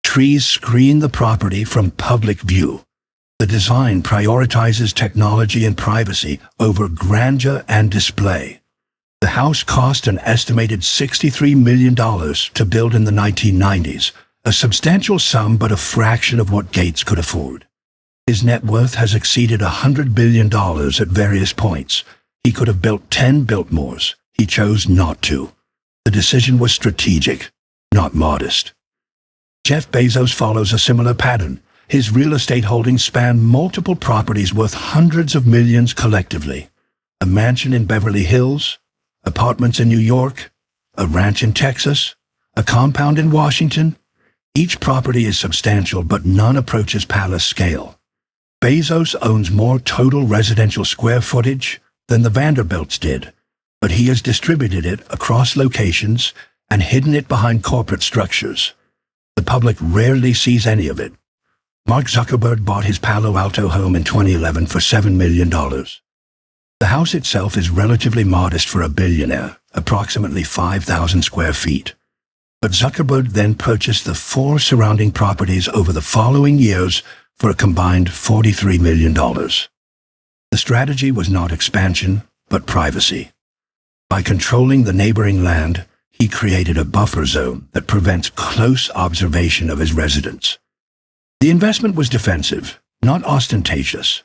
Trees screen the property from public view. The design prioritizes technology and privacy over grandeur and display. The house cost an estimated $63 million to build in the 1990s, a substantial sum but a fraction of what Gates could afford. His net worth has exceeded $100 billion at various points. He could have built 10 Biltmores. He chose not to. The decision was strategic, not modest. Jeff Bezos follows a similar pattern. His real estate holdings span multiple properties worth hundreds of millions collectively. A mansion in Beverly Hills, apartments in New York, a ranch in Texas, a compound in Washington. Each property is substantial, but none approaches palace scale. Bezos owns more total residential square footage than the Vanderbilts did, but he has distributed it across locations and hidden it behind corporate structures. The public rarely sees any of it. Mark Zuckerberg bought his Palo Alto home in 2011 for $7 million. The house itself is relatively modest for a billionaire, approximately 5,000 square feet. But Zuckerberg then purchased the 4 surrounding properties over the following years for a combined $43 million. The strategy was not expansion, but privacy. By controlling the neighboring land, he created a buffer zone that prevents close observation of his residents. The investment was defensive, not ostentatious.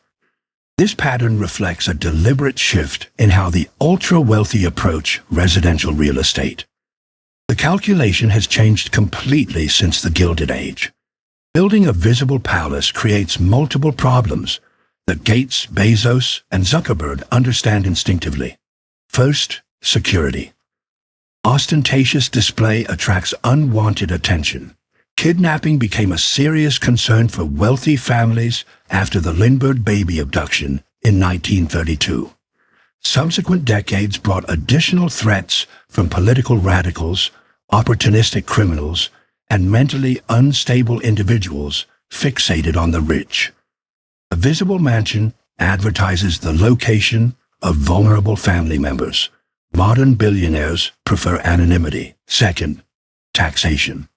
This pattern reflects a deliberate shift in how the ultra-wealthy approach residential real estate. The calculation has changed completely since the Gilded Age. Building a visible palace creates multiple problems that Gates, Bezos, and Zuckerberg understand instinctively. First, security. Ostentatious display attracts unwanted attention. Kidnapping became a serious concern for wealthy families after the Lindbergh baby abduction in 1932. Subsequent decades brought additional threats from political radicals, opportunistic criminals, and mentally unstable individuals fixated on the rich. A visible mansion advertises the location of vulnerable family members. Modern billionaires prefer anonymity. Second, taxation.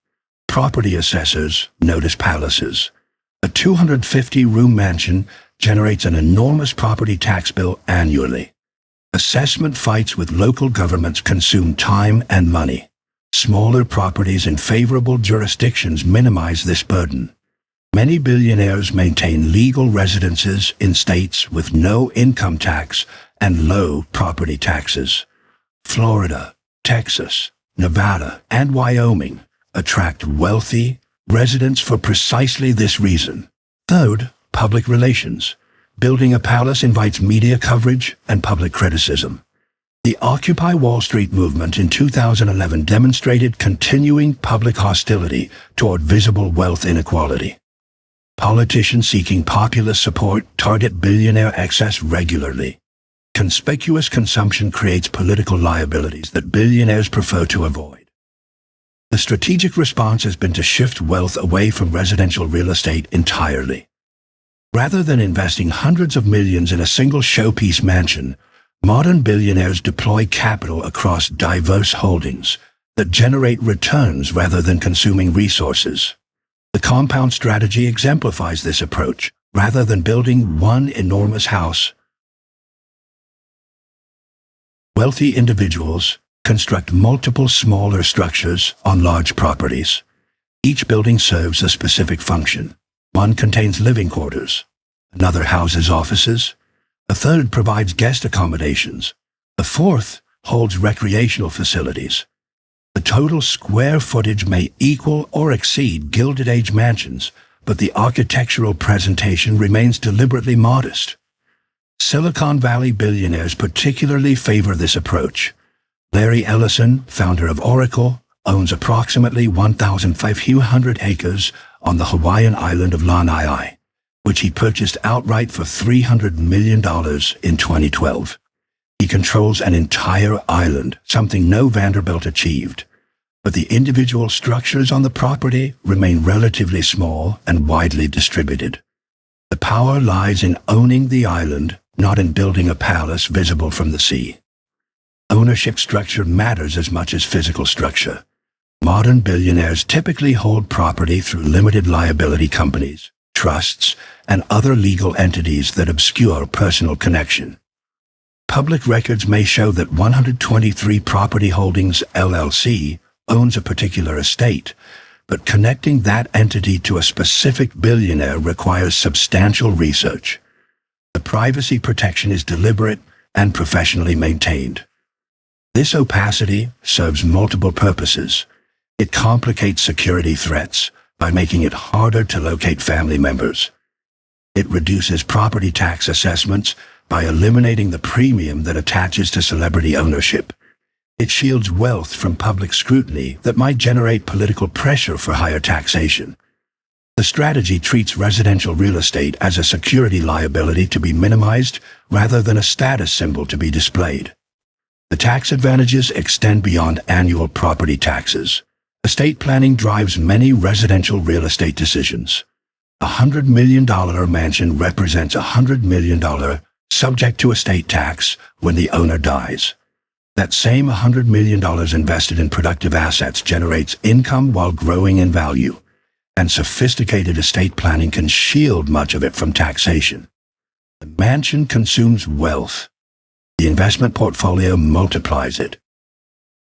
Property assessors notice palaces. A 250-room mansion generates an enormous property tax bill annually. Assessment fights with local governments consume time and money. Smaller properties in favorable jurisdictions minimize this burden. Many billionaires maintain legal residences in states with no income tax and low property taxes. Florida, Texas, Nevada, and Wyoming attract wealthy residents for precisely this reason. Third, public relations. Building a palace invites media coverage and public criticism. The Occupy Wall Street movement in 2011 demonstrated continuing public hostility toward visible wealth inequality. Politicians seeking populist support target billionaire excess regularly. Conspicuous consumption creates political liabilities that billionaires prefer to avoid. The strategic response has been to shift wealth away from residential real estate entirely. Rather than investing hundreds of millions in a single showpiece mansion, modern billionaires deploy capital across diverse holdings, that generate returns rather than consuming resources. The compound strategy exemplifies this approach. Rather than building one enormous house, wealthy individuals construct multiple smaller structures on large properties. Each building serves a specific function. One contains living quarters, another houses offices, a third provides guest accommodations, a fourth holds recreational facilities. The total square footage may equal or exceed Gilded Age mansions, but the architectural presentation remains deliberately modest. Silicon Valley billionaires particularly favor this approach. Larry Ellison, founder of Oracle, owns approximately 1,500 acres on the Hawaiian island of Lanai, which he purchased outright for $300 million in 2012. He controls an entire island, something no Vanderbilt achieved. But the individual structures on the property remain relatively small and widely distributed. The power lies in owning the island, not in building a palace visible from the sea. Ownership structure matters as much as physical structure. Modern billionaires typically hold property through limited liability companies, trusts, and other legal entities that obscure personal connection. Public records may show that 123 Property Holdings LLC owns a particular estate, but connecting that entity to a specific billionaire requires substantial research. The privacy protection is deliberate and professionally maintained. This opacity serves multiple purposes. It complicates security threats by making it harder to locate family members. It reduces property tax assessments by eliminating the premium that attaches to celebrity ownership. It shields wealth from public scrutiny that might generate political pressure for higher taxation. The strategy treats residential real estate as a security liability to be minimized rather than a status symbol to be displayed. The tax advantages extend beyond annual property taxes. Estate planning drives many residential real estate decisions. A $100 million mansion represents $100 million subject to estate tax when the owner dies. That same $100 million invested in productive assets generates income while growing in value, and sophisticated estate planning can shield much of it from taxation. The mansion consumes wealth. The investment portfolio multiplies it.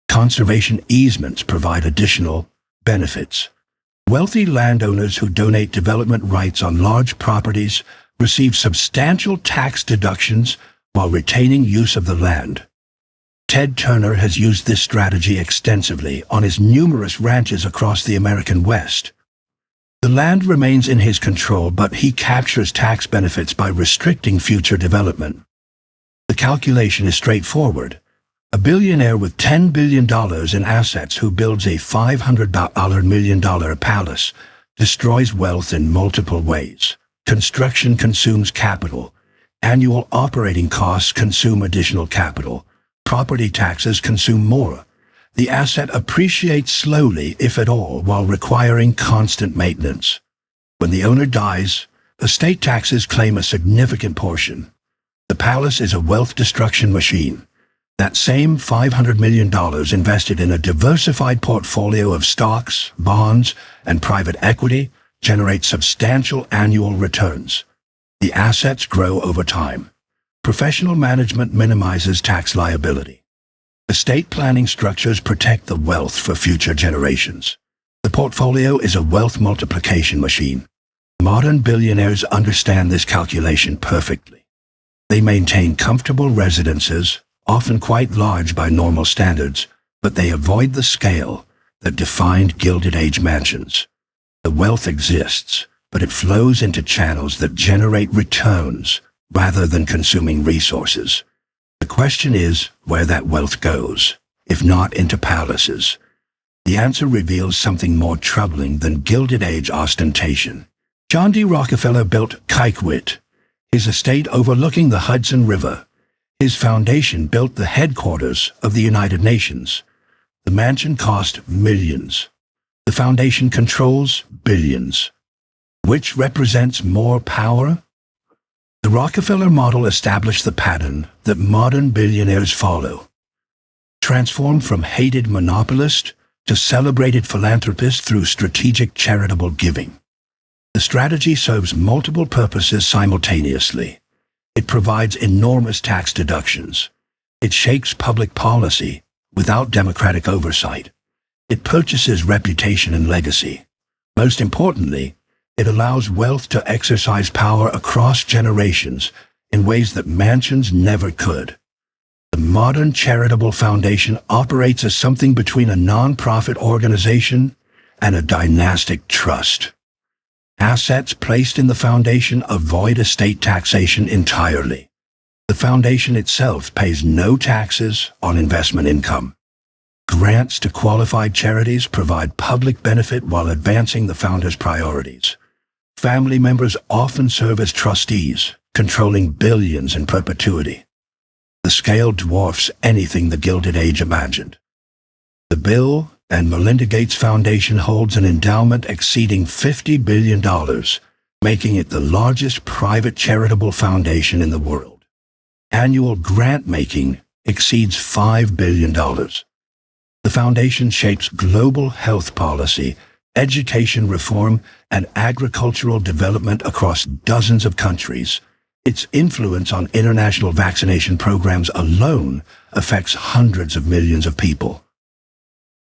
Conservation easements provide additional benefits. Wealthy landowners who donate development rights on large properties receive substantial tax deductions while retaining use of the land. Ted Turner has used this strategy extensively on his numerous ranches across the American West. The land remains in his control, but he captures tax benefits by restricting future development. The calculation is straightforward. A billionaire with $10 billion in assets who builds a $500 million palace destroys wealth in multiple ways. Construction consumes capital. Annual operating costs consume additional capital. Property taxes consume more. The asset appreciates slowly, if at all, while requiring constant maintenance. When the owner dies, estate taxes claim a significant portion. The palace is a wealth destruction machine. That same $500 million invested in a diversified portfolio of stocks, bonds, and private equity generates substantial annual returns. The assets grow over time. Professional management minimizes tax liability. Estate planning structures protect the wealth for future generations. The portfolio is a wealth multiplication machine. Modern billionaires understand this calculation perfectly. They maintain comfortable residences, often quite large by normal standards, but they avoid the scale that defined Gilded Age mansions. The wealth exists, but it flows into channels that generate returns rather than consuming resources. The question is where that wealth goes, if not into palaces. The answer reveals something more troubling than Gilded Age ostentation. John D. Rockefeller built Kykewit, his estate overlooking the Hudson River. His foundation built the headquarters of the United Nations. The mansion cost millions. The foundation controls billions. Which represents more power? The Rockefeller model established the pattern that modern billionaires follow. Transformed from hated monopolist to celebrated philanthropists through strategic charitable giving. The strategy serves multiple purposes simultaneously. It provides enormous tax deductions. It shapes public policy without democratic oversight. It purchases reputation and legacy. Most importantly, it allows wealth to exercise power across generations in ways that mansions never could. The modern charitable foundation operates as something between a non-profit organization and a dynastic trust. Assets placed in the foundation avoid estate taxation entirely. The foundation itself pays no taxes on investment income. Grants to qualified charities provide public benefit while advancing the founder's priorities. Family members often serve as trustees, controlling billions in perpetuity. The scale dwarfs anything the Gilded Age imagined. The Bill and Melinda Gates Foundation holds an endowment exceeding $50 billion, making it the largest private charitable foundation in the world. Annual grant-making exceeds $5 billion. The foundation shapes global health policy, education reform, and agricultural development across dozens of countries. Its influence on international vaccination programs alone affects hundreds of millions of people.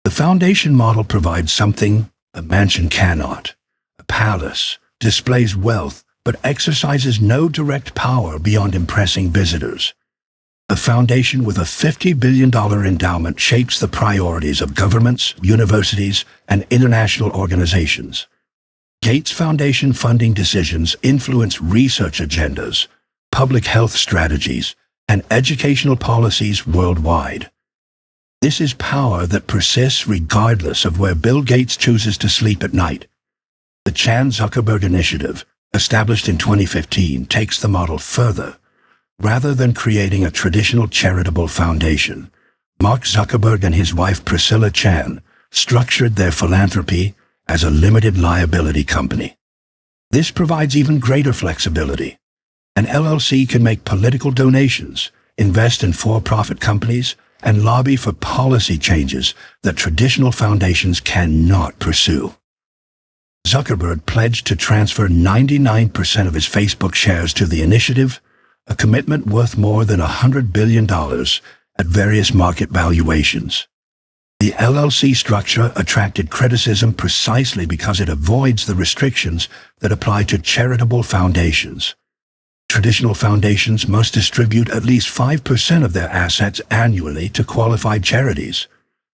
The foundation model provides something a mansion cannot. A palace displays wealth but exercises no direct power beyond impressing visitors. A foundation with a $50 billion endowment shapes the priorities of governments, universities, and international organizations. Gates Foundation funding decisions influence research agendas, public health strategies, and educational policies worldwide. This is power that persists regardless of where Bill Gates chooses to sleep at night. The Chan Zuckerberg Initiative, established in 2015, takes the model further. Rather than creating a traditional charitable foundation, Mark Zuckerberg and his wife Priscilla Chan structured their philanthropy as a limited liability company. This provides even greater flexibility. An LLC can make political donations, invest in for-profit companies, and lobby for policy changes that traditional foundations cannot pursue. Zuckerberg pledged to transfer 99% of his Facebook shares to the initiative, a commitment worth more than $100 billion at various market valuations. The LLC structure attracted criticism precisely because it avoids the restrictions that apply to charitable foundations. Traditional foundations must distribute at least 5% of their assets annually to qualified charities.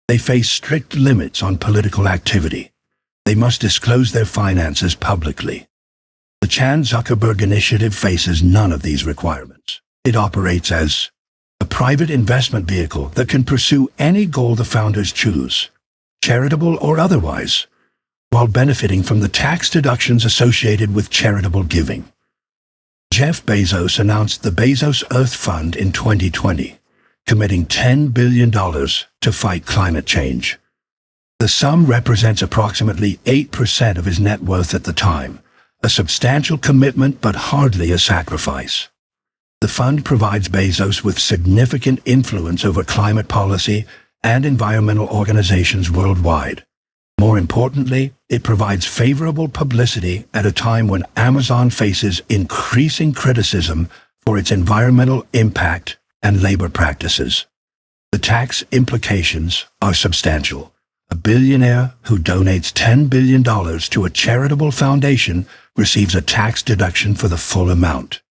They face strict limits on political activity. They must disclose their finances publicly. The Chan Zuckerberg Initiative faces none of these requirements. It operates as a private investment vehicle that can pursue any goal the founders choose, charitable or otherwise, while benefiting from the tax deductions associated with charitable giving. Jeff Bezos announced the Bezos Earth Fund in 2020, committing $10 billion to fight climate change. The sum represents approximately 8% of his net worth at the time, a substantial commitment but hardly a sacrifice. The fund provides Bezos with significant influence over climate policy and environmental organizations worldwide. More importantly, it provides favorable publicity at a time when Amazon faces increasing criticism for its environmental impact and labor practices. The tax implications are substantial. A billionaire who donates $10 billion to a charitable foundation receives a tax deduction for the full amount.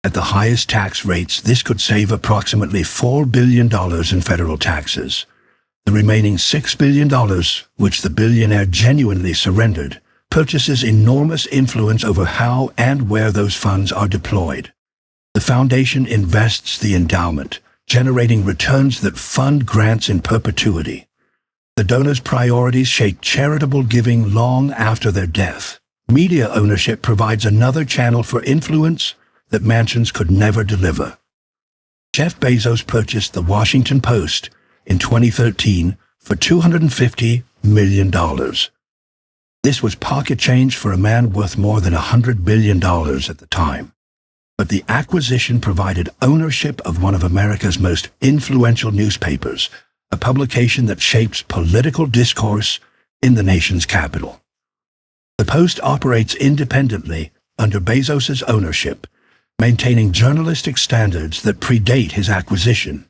At the highest tax rates, this could save approximately $4 billion in federal taxes. The remaining $6 billion, which the billionaire genuinely surrendered, purchases enormous influence over how and where those funds are deployed. The foundation invests the endowment, generating returns that fund grants in perpetuity. The donors' priorities shape charitable giving long after their death. Media ownership provides another channel for influence that mansions could never deliver. Jeff Bezos purchased the Washington Post in 2013 for $250 million. This was pocket change for a man worth more than $100 billion at the time. But the acquisition provided ownership of one of America's most influential newspapers, a publication that shapes political discourse in the nation's capital. The Post operates independently under Bezos's ownership, maintaining journalistic standards that predate his acquisition.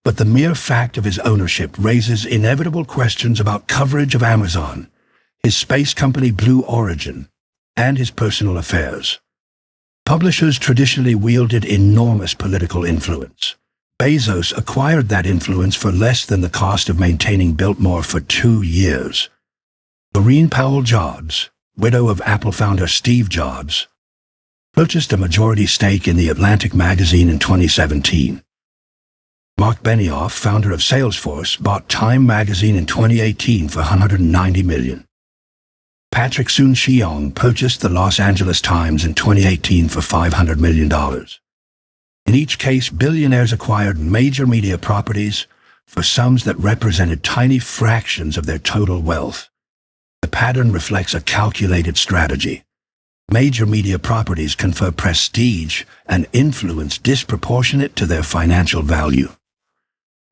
But the mere fact of his ownership raises inevitable questions about coverage of Amazon, his space company Blue Origin, and his personal affairs. Publishers traditionally wielded enormous political influence. Bezos acquired that influence for less than the cost of maintaining Biltmore for 2 years. Laurene Powell Jobs, widow of Apple founder Steve Jobs, purchased a majority stake in The Atlantic magazine in 2017. Mark Benioff, founder of Salesforce, bought Time magazine in 2018 for $190 million. Patrick Soon-Shiong purchased the Los Angeles Times in 2018 for $500 million. In each case, billionaires acquired major media properties for sums that represented tiny fractions of their total wealth. The pattern reflects a calculated strategy. Major media properties confer prestige and influence disproportionate to their financial value.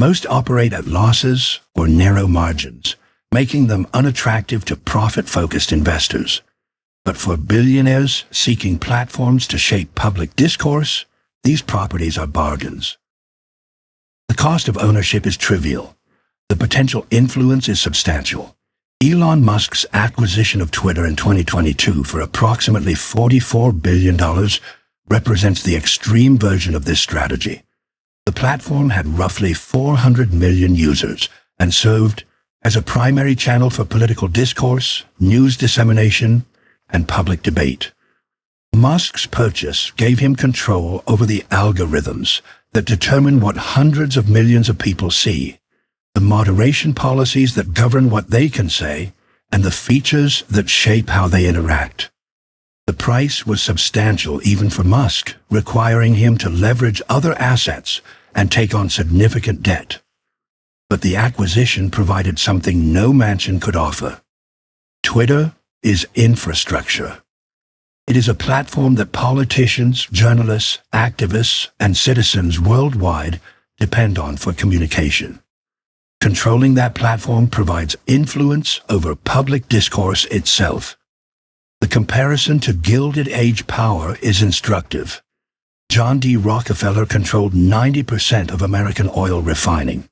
Most operate at losses or narrow margins, making them unattractive to profit-focused investors. But for billionaires seeking platforms to shape public discourse, these properties are bargains. The cost of ownership is trivial. The potential influence is substantial. Elon Musk's acquisition of Twitter in 2022 for approximately $44 billion represents the extreme version of this strategy. The platform had roughly 400 million users and served as a primary channel for political discourse, news dissemination, and public debate. Musk's purchase gave him control over the algorithms that determine what hundreds of millions of people see, the moderation policies that govern what they can say, and the features that shape how they interact. The price was substantial even for Musk, requiring him to leverage other assets and take on significant debt. But the acquisition provided something no mansion could offer. Twitter is infrastructure. It is a platform that politicians, journalists, activists, and citizens worldwide depend on for communication. Controlling that platform provides influence over public discourse itself. The comparison to Gilded Age power is instructive. John D. Rockefeller controlled 90% of American oil refining.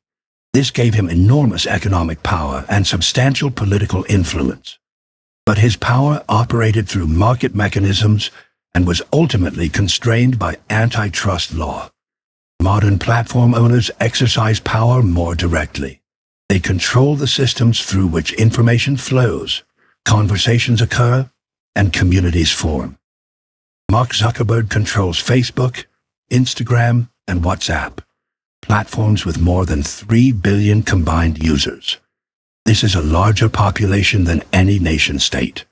This gave him enormous economic power and substantial political influence. But his power operated through market mechanisms and was ultimately constrained by antitrust law. Modern platform owners exercise power more directly. They control the systems through which information flows, conversations occur, and communities form. Mark Zuckerberg controls Facebook, Instagram, and WhatsApp, platforms with more than 3 billion combined users. This is a larger population than any nation-state.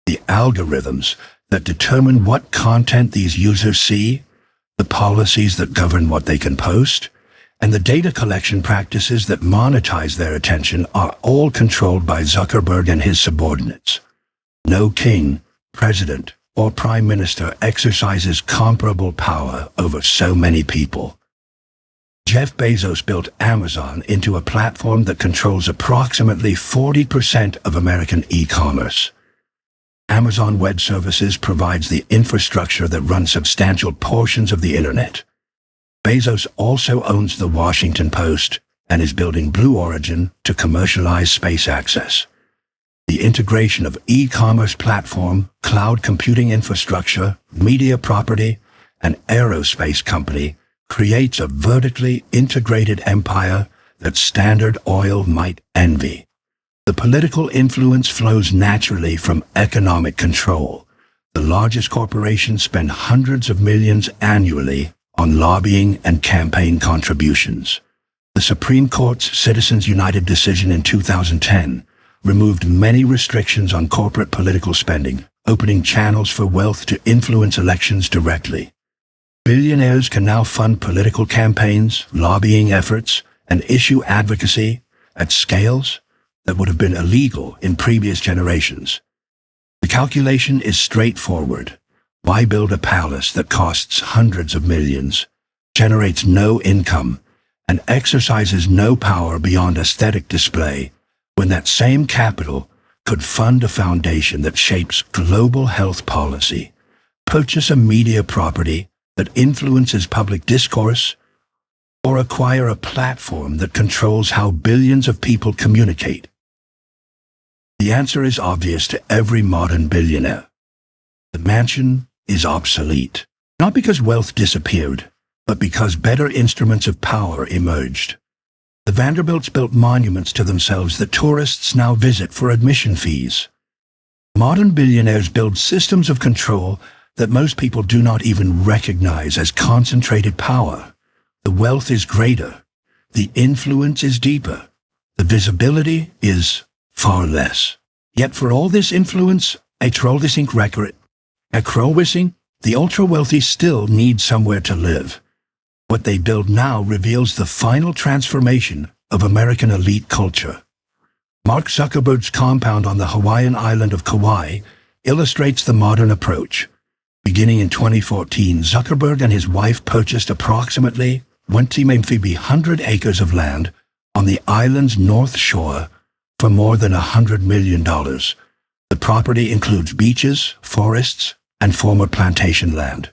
The algorithms that determine what content these users see, the policies that govern what they can post, and the data collection practices that monetize their attention are all controlled by Zuckerberg and his subordinates. No king, president, or prime minister exercises comparable power over so many people. Jeff Bezos built Amazon into a platform that controls approximately 40% of American e-commerce. Amazon Web Services provides the infrastructure that runs substantial portions of the internet. Bezos also owns the Washington Post and is building Blue Origin to commercialize space access. The integration of e-commerce platform, cloud computing infrastructure, media property, and aerospace company creates a vertically integrated empire that Standard Oil might envy. The political influence flows naturally from economic control. The largest corporations spend hundreds of millions annually on lobbying and campaign contributions. The Supreme Court's Citizens United decision in 2010 removed many restrictions on corporate political spending, opening channels for wealth to influence elections directly. Billionaires can now fund political campaigns, lobbying efforts, and issue advocacy at scales that would have been illegal in previous generations. The calculation is straightforward. Why build a palace that costs hundreds of millions, generates no income, and exercises no power beyond aesthetic display, when that same capital could fund a foundation that shapes global health policy, purchase a media property that influences public discourse, or acquire a platform that controls how billions of people communicate? The answer is obvious to every modern billionaire. The mansion is obsolete, not because wealth disappeared, but because better instruments of power emerged. The Vanderbilts built monuments to themselves that tourists now visit for admission fees. Modern billionaires build systems of control that most people do not even recognize as concentrated power. The wealth is greater, the influence is deeper, the visibility is far less. Yet for all this influence, a trollwissing record, the ultra-wealthy still need somewhere to live. What they build now reveals the final transformation of American elite culture. Mark Zuckerberg's compound on the Hawaiian island of Kauai illustrates the modern approach. Beginning in 2014, Zuckerberg and his wife purchased approximately 100 acres of land on the island's north shore for more than $100 million. The property includes beaches, forests, and former plantation land.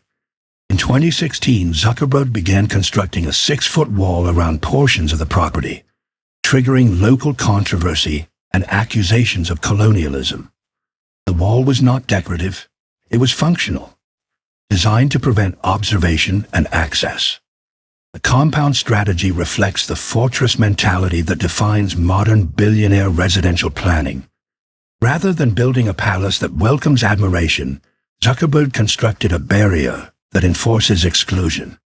In 2016, Zuckerberg began constructing a 6-foot wall around portions of the property, triggering local controversy and accusations of colonialism. The wall was not decorative, it was functional, designed to prevent observation and access. The compound strategy reflects the fortress mentality that defines modern billionaire residential planning. Rather than building a palace that welcomes admiration, Zuckerberg constructed a barrier that enforces exclusion.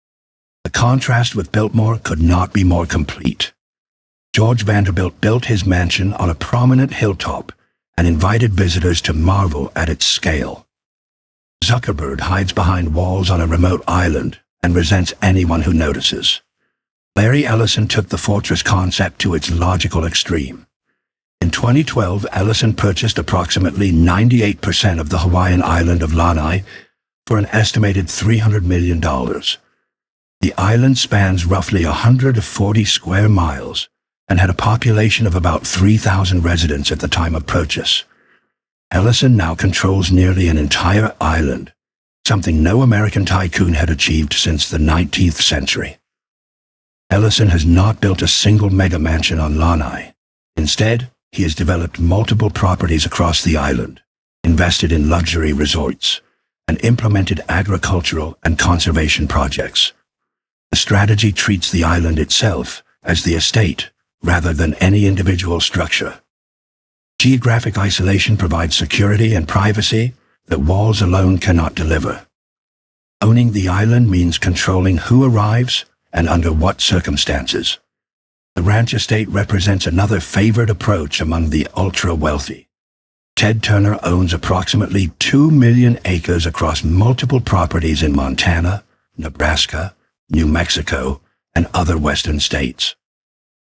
The contrast with Biltmore could not be more complete. George Vanderbilt built his mansion on a prominent hilltop and invited visitors to marvel at its scale. Zuckerberg hides behind walls on a remote island and resents anyone who notices. Larry Ellison took the fortress concept to its logical extreme. In 2012, Ellison purchased approximately 98% of the Hawaiian island of Lanai for an estimated $300 million. The island spans roughly 140 square miles and had a population of about 3,000 residents at the time of purchase. Ellison now controls nearly an entire island, something no American tycoon had achieved since the 19th century. Ellison has not built a single mega mansion on Lanai. Instead, he has developed multiple properties across the island, invested in luxury resorts, and implemented agricultural and conservation projects. The strategy treats the island itself as the estate rather than any individual structure. Geographic isolation provides security and privacy that walls alone cannot deliver. Owning the island means controlling who arrives and under what circumstances. The ranch estate represents another favored approach among the ultra-wealthy. Ted Turner owns approximately 2 million acres across multiple properties in Montana, Nebraska, New Mexico, and other western states.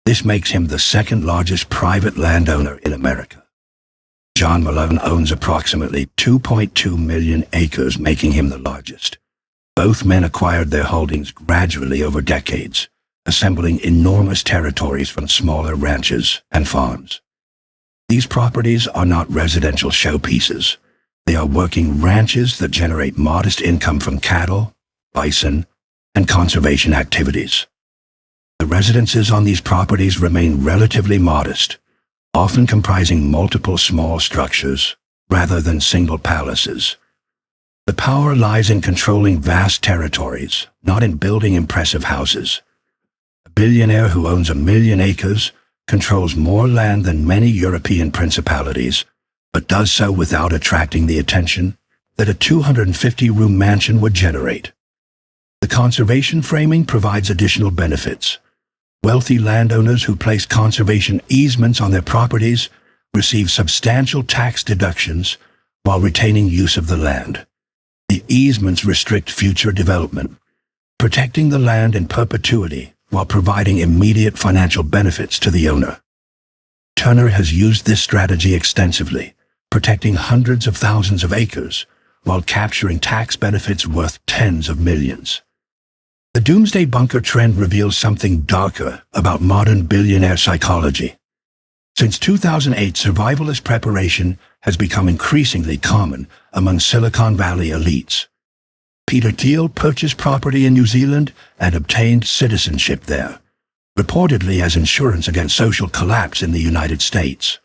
This makes him the second largest private landowner in America. John Malone owns approximately 2.2 million acres, making him the largest. Both men acquired their holdings gradually over decades, assembling enormous territories from smaller ranches and farms. These properties are not residential showpieces. They are working ranches that generate modest income from cattle, bison, and conservation activities. The residences on these properties remain relatively modest, often comprising multiple small structures rather than single palaces. The power lies in controlling vast territories, not in building impressive houses. A billionaire who owns 1 million acres controls more land than many European principalities, but does so without attracting the attention that a 250-room mansion would generate. The conservation framing provides additional benefits. Wealthy landowners who place conservation easements on their properties receive substantial tax deductions while retaining use of the land. The easements restrict future development, protecting the land in perpetuity while providing immediate financial benefits to the owner. Turner has used this strategy extensively, protecting hundreds of thousands of acres while capturing tax benefits worth tens of millions. The doomsday bunker trend reveals something darker about modern billionaire psychology. Since 2008, survivalist preparation has become increasingly common among Silicon Valley elites. Peter Thiel purchased property in New Zealand and obtained citizenship there, reportedly as insurance against social collapse in the United States.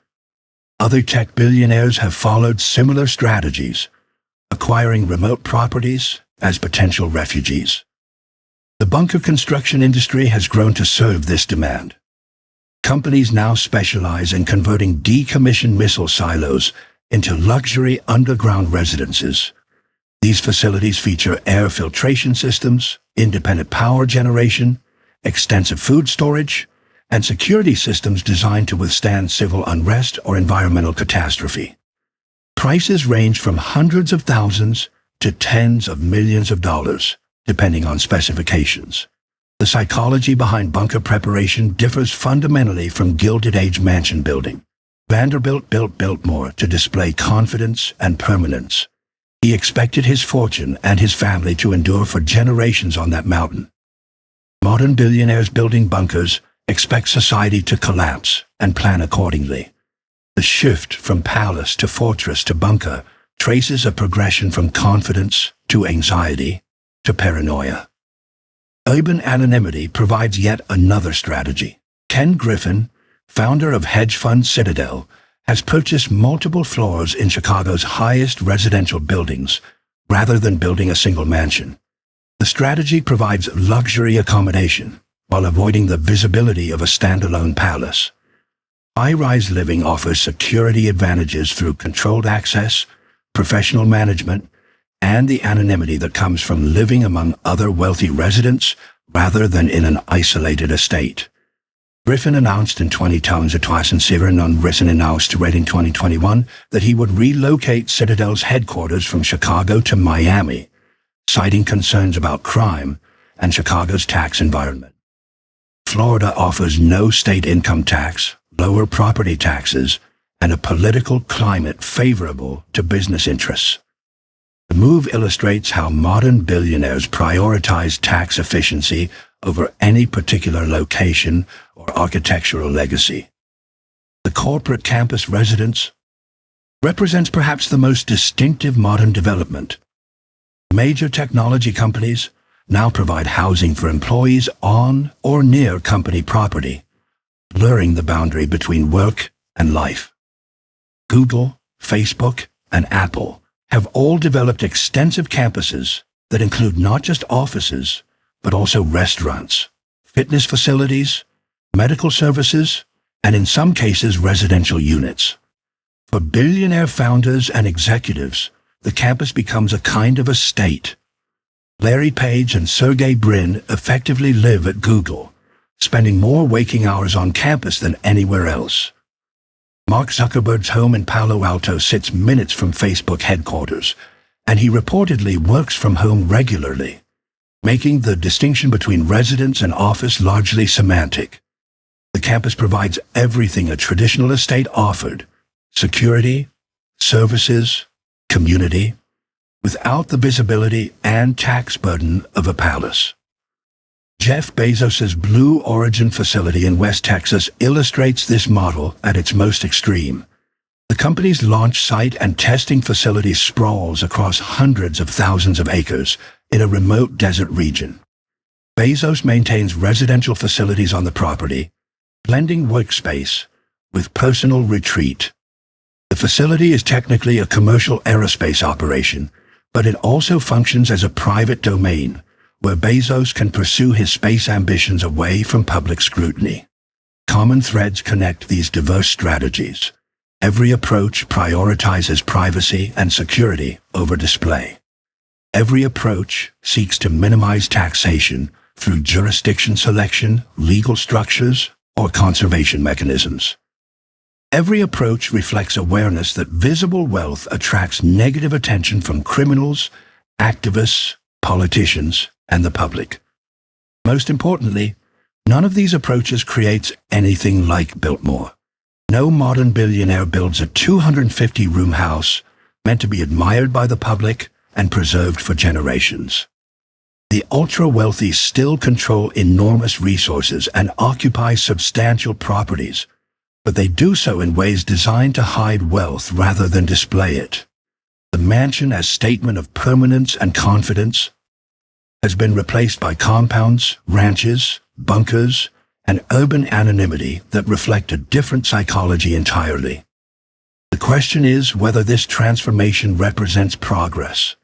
Other tech billionaires have followed similar strategies, acquiring remote properties as potential refugees. The bunker construction industry has grown to serve this demand. Companies now specialize in converting decommissioned missile silos into luxury underground residences. These facilities feature air filtration systems, independent power generation, extensive food storage, and security systems designed to withstand civil unrest or environmental catastrophe. Prices range from hundreds of thousands to tens of millions of dollars, depending on specifications. The psychology behind bunker preparation differs fundamentally from Gilded Age mansion building. Vanderbilt built Biltmore to display confidence and permanence. He expected his fortune and his family to endure for generations on that mountain. Modern billionaires building bunkers expect society to collapse and plan accordingly. The shift from palace to fortress to bunker traces a progression from confidence to anxiety to paranoia. Urban anonymity provides yet another strategy. Ken Griffin, founder of hedge fund Citadel, has purchased multiple floors in Chicago's highest residential buildings rather than building a single mansion. The strategy provides luxury accommodation while avoiding the visibility of a standalone palace. High-rise living offers security advantages through controlled access, professional management, and the anonymity that comes from living among other wealthy residents rather than in an isolated estate. Griffin announced in 2007 on Rissen announced in 2021 that he would relocate Citadel's headquarters from Chicago to Miami, citing concerns about crime and Chicago's tax environment. Florida offers no state income tax, lower property taxes, and a political climate favorable to business interests. The move illustrates how modern billionaires prioritize tax efficiency over any particular location or architectural legacy. The corporate campus residence represents perhaps the most distinctive modern development. Major technology companies now provide housing for employees on or near company property, blurring the boundary between work and life. Google, Facebook, and Apple have all developed extensive campuses that include not just offices, but also restaurants, fitness facilities, medical services, and in some cases residential units. For billionaire founders and executives, the campus becomes a kind of estate. Larry Page and Sergey Brin effectively live at Google, spending more waking hours on campus than anywhere else. Mark Zuckerberg's home in Palo Alto sits minutes from Facebook headquarters, and he reportedly works from home regularly, making the distinction between residence and office largely semantic. The campus provides everything a traditional estate offered: security, services, community, without the visibility and tax burden of a palace. Jeff Bezos's Blue Origin facility in West Texas illustrates this model at its most extreme. The company's launch site and testing facility sprawls across hundreds of thousands of acres in a remote desert region. Bezos maintains residential facilities on the property, blending workspace with personal retreat. The facility is technically a commercial aerospace operation, but it also functions as a private domain, where Bezos can pursue his space ambitions away from public scrutiny. Common threads connect these diverse strategies. Every approach prioritizes privacy and security over display. Every approach seeks to minimize taxation through jurisdiction selection, legal structures, or conservation mechanisms. Every approach reflects awareness that visible wealth attracts negative attention from criminals, activists, politicians, and the public. Most importantly, none of these approaches creates anything like Biltmore. No modern billionaire builds a 250-room house meant to be admired by the public and preserved for generations. The ultra-wealthy still control enormous resources and occupy substantial properties, but they do so in ways designed to hide wealth rather than display it. The mansion as statement of permanence and confidence has been replaced by compounds, ranches, bunkers, and urban anonymity that reflect a different psychology entirely. The question is whether this transformation represents progress.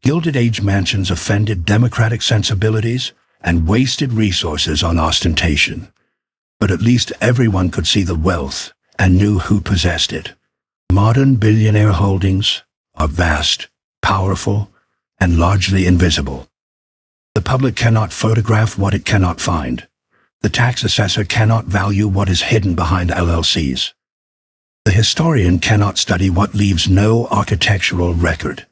Gilded Age mansions offended democratic sensibilities and wasted resources on ostentation. But at least everyone could see the wealth and knew who possessed it. Modern billionaire holdings are vast, powerful, and largely invisible. The public cannot photograph what it cannot find. The tax assessor cannot value what is hidden behind LLCs. The historian cannot study what leaves no architectural record.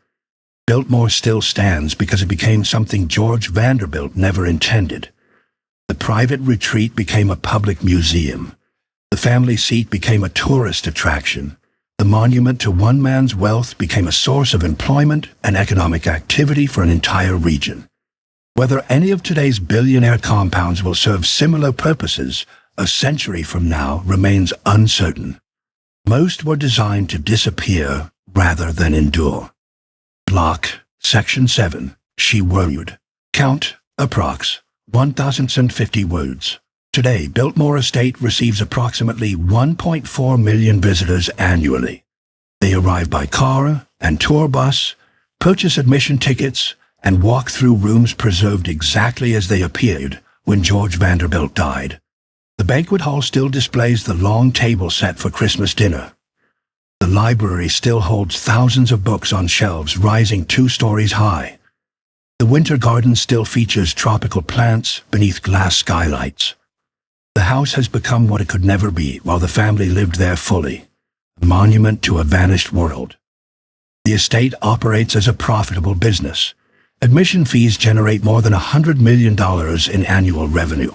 Biltmore still stands because it became something George Vanderbilt never intended. The private retreat became a public museum. The family seat became a tourist attraction. The monument to one man's wealth became a source of employment and economic activity for an entire region. Whether any of today's billionaire compounds will serve similar purposes a century from now remains uncertain. Most were designed to disappear rather than endure. Block, Section 7, She Word. Count, approx. 1,050 words. Today, Biltmore Estate receives approximately 1.4 million visitors annually. They arrive by car and tour bus, purchase admission tickets, and walk through rooms preserved exactly as they appeared when George Vanderbilt died. The banquet hall still displays the long table set for Christmas dinner. The library still holds thousands of books on shelves rising 2 stories high. The winter garden still features tropical plants beneath glass skylights. The house has become what it could never be while the family lived there fully, a monument to a vanished world. The estate operates as a profitable business. Admission fees generate more than $100 million in annual revenue.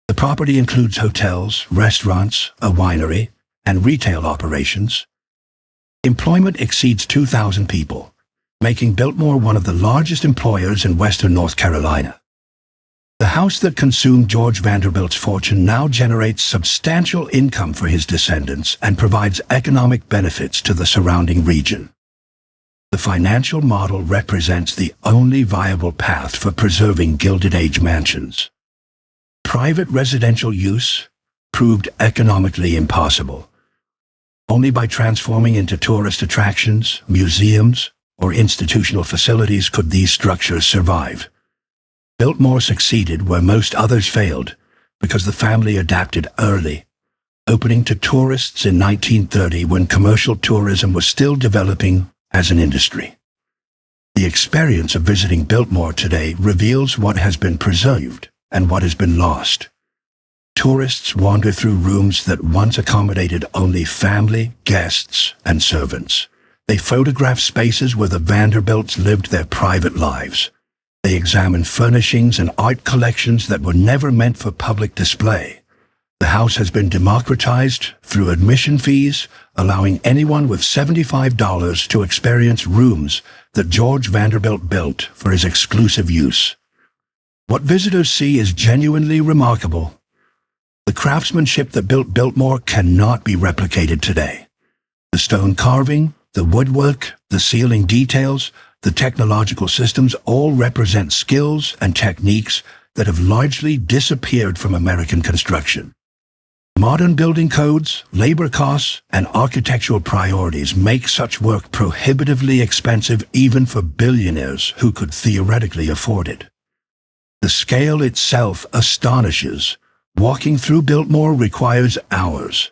The property includes hotels, restaurants, a winery, and retail operations. Employment exceeds 2,000 people, making Biltmore one of the largest employers in western North Carolina. The house that consumed George Vanderbilt's fortune now generates substantial income for his descendants and provides economic benefits to the surrounding region. The financial model represents the only viable path for preserving Gilded Age mansions. Private residential use proved economically impossible. Only by transforming into tourist attractions, museums, or institutional facilities could these structures survive. Biltmore succeeded where most others failed because the family adapted early, opening to tourists in 1930 when commercial tourism was still developing as an industry. The experience of visiting Biltmore today reveals what has been preserved and what has been lost. Tourists wander through rooms that once accommodated only family, guests, and servants. They photograph spaces where the Vanderbilts lived their private lives. They examine furnishings and art collections that were never meant for public display. The house has been democratized through admission fees, allowing anyone with $75 to experience rooms that George Vanderbilt built for his exclusive use. What visitors see is genuinely remarkable. The craftsmanship that built Biltmore cannot be replicated today. The stone carving, the woodwork, the ceiling details, the technological systems all represent skills and techniques that have largely disappeared from American construction. Modern building codes, labor costs, and architectural priorities make such work prohibitively expensive even for billionaires who could theoretically afford it. The scale itself astonishes. Walking through Biltmore requires hours.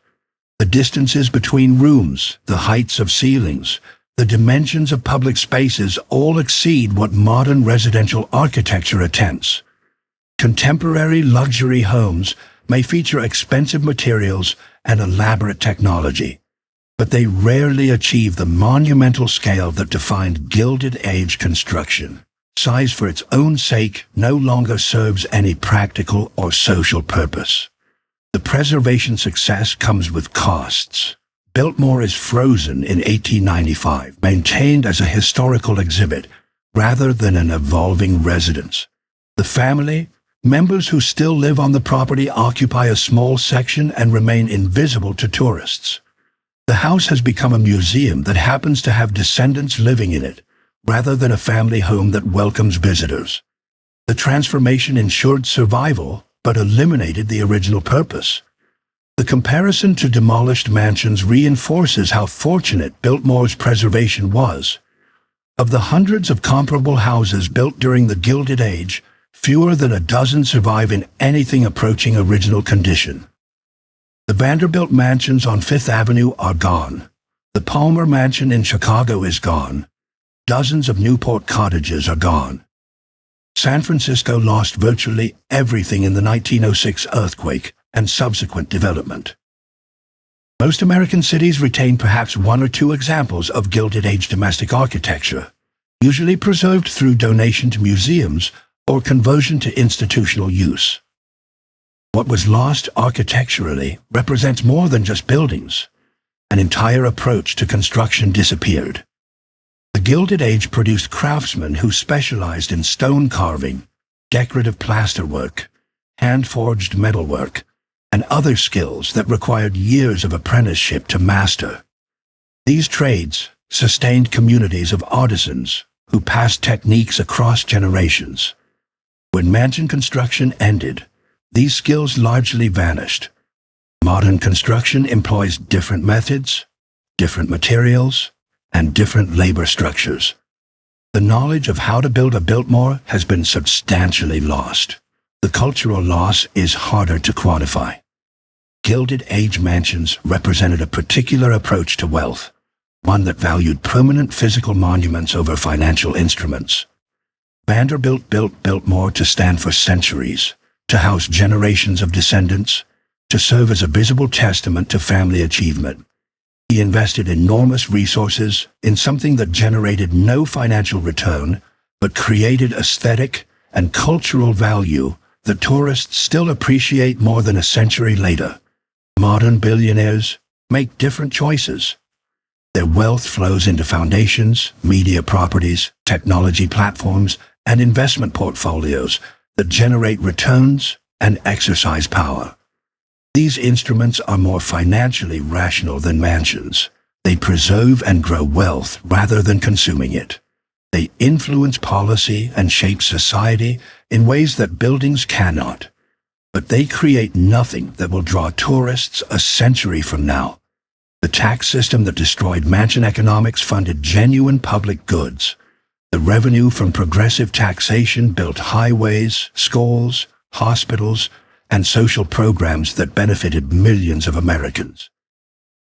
The distances between rooms, the heights of ceilings, the dimensions of public spaces all exceed what modern residential architecture attempts. Contemporary luxury homes may feature expensive materials and elaborate technology, but they rarely achieve the monumental scale that defined Gilded Age construction. Size for its own sake no longer serves any practical or social purpose. The preservation success comes with costs. Biltmore is frozen in 1895, maintained as a historical exhibit rather than an evolving residence. The family, members who still live on the property, occupy a small section and remain invisible to tourists. The house has become a museum that happens to have descendants living in it, rather than a family home that welcomes visitors. The transformation ensured survival, but eliminated the original purpose. The comparison to demolished mansions reinforces how fortunate Biltmore's preservation was. Of the hundreds of comparable houses built during the Gilded Age, fewer than a dozen survive in anything approaching original condition. The Vanderbilt mansions on Fifth Avenue are gone. The Palmer Mansion in Chicago is gone. Dozens of Newport cottages are gone. San Francisco lost virtually everything in the 1906 earthquake and subsequent development. Most American cities retain perhaps one or two examples of Gilded Age domestic architecture, usually preserved through donation to museums or conversion to institutional use. What was lost architecturally represents more than just buildings. An entire approach to construction disappeared. The Gilded Age produced craftsmen who specialized in stone carving, decorative plasterwork, hand-forged metalwork, and other skills that required years of apprenticeship to master. These trades sustained communities of artisans who passed techniques across generations. When mansion construction ended, these skills largely vanished. Modern construction employs different methods, different materials, and different labor structures. The knowledge of how to build a Biltmore has been substantially lost. The cultural loss is harder to quantify. Gilded Age mansions represented a particular approach to wealth, one that valued permanent physical monuments over financial instruments. Vanderbilt built Biltmore to stand for centuries, to house generations of descendants, to serve as a visible testament to family achievement. He invested enormous resources in something that generated no financial return, but created aesthetic and cultural value that tourists still appreciate more than a century later. Modern billionaires make different choices. Their wealth flows into foundations, media properties, technology platforms, and investment portfolios that generate returns and exercise power. These instruments are more financially rational than mansions. They preserve and grow wealth rather than consuming it. They influence policy and shape society in ways that buildings cannot. But they create nothing that will draw tourists a century from now. The tax system that destroyed mansion economics funded genuine public goods. The revenue from progressive taxation built highways, schools, hospitals, and social programs that benefited millions of Americans.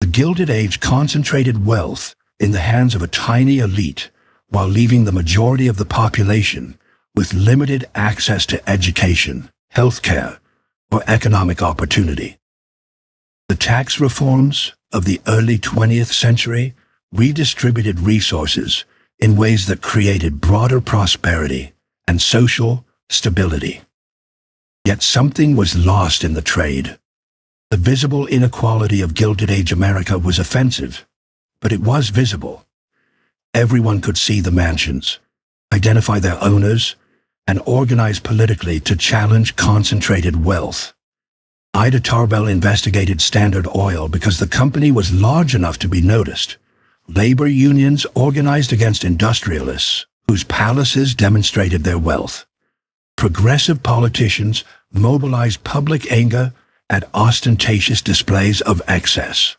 The Gilded Age concentrated wealth in the hands of a tiny elite, while leaving the majority of the population with limited access to education, healthcare, or economic opportunity. The tax reforms of the early 20th century redistributed resources in ways that created broader prosperity and social stability. Yet something was lost in the trade. The visible inequality of Gilded Age America was offensive, but it was visible. Everyone could see the mansions, identify their owners, and organize politically to challenge concentrated wealth. Ida Tarbell investigated Standard Oil because the company was large enough to be noticed. Labor unions organized against industrialists whose palaces demonstrated their wealth. Progressive politicians mobilized public anger at ostentatious displays of excess.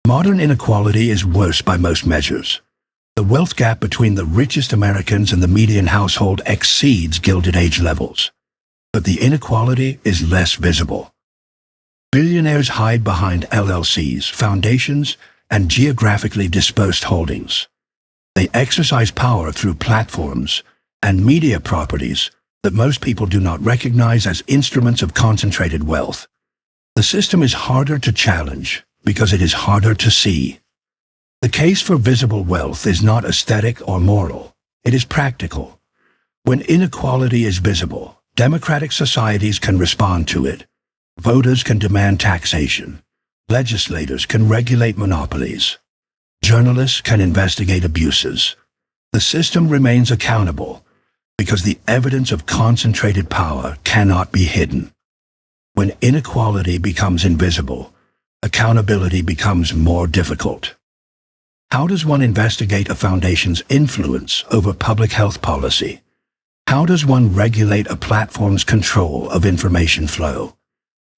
Modern inequality is worse by most measures. The wealth gap between the richest Americans and the median household exceeds Gilded Age levels. But the inequality is less visible. Billionaires hide behind LLCs, foundations, and geographically dispersed holdings. They exercise power through platforms and media properties that most people do not recognize as instruments of concentrated wealth. The system is harder to challenge because it is harder to see. The case for visible wealth is not aesthetic or moral. It is practical. When inequality is visible, democratic societies can respond to it. Voters can demand taxation. Legislators can regulate monopolies. Journalists can investigate abuses. The system remains accountable, because the evidence of concentrated power cannot be hidden. When inequality becomes invisible, accountability becomes more difficult. How does one investigate a foundation's influence over public health policy? How does one regulate a platform's control of information flow?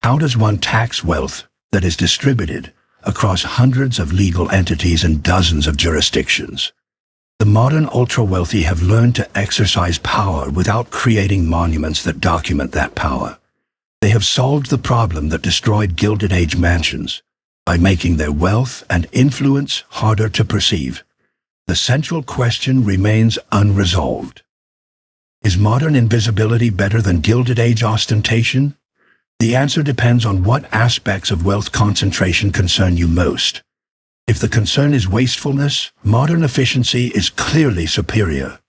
How does one tax wealth that is distributed across hundreds of legal entities and dozens of jurisdictions? The modern ultra-wealthy have learned to exercise power without creating monuments that document that power. They have solved the problem that destroyed Gilded Age mansions by making their wealth and influence harder to perceive. The central question remains unresolved. Is modern invisibility better than Gilded Age ostentation? The answer depends on what aspects of wealth concentration concern you most. If the concern is wastefulness, modern efficiency is clearly superior.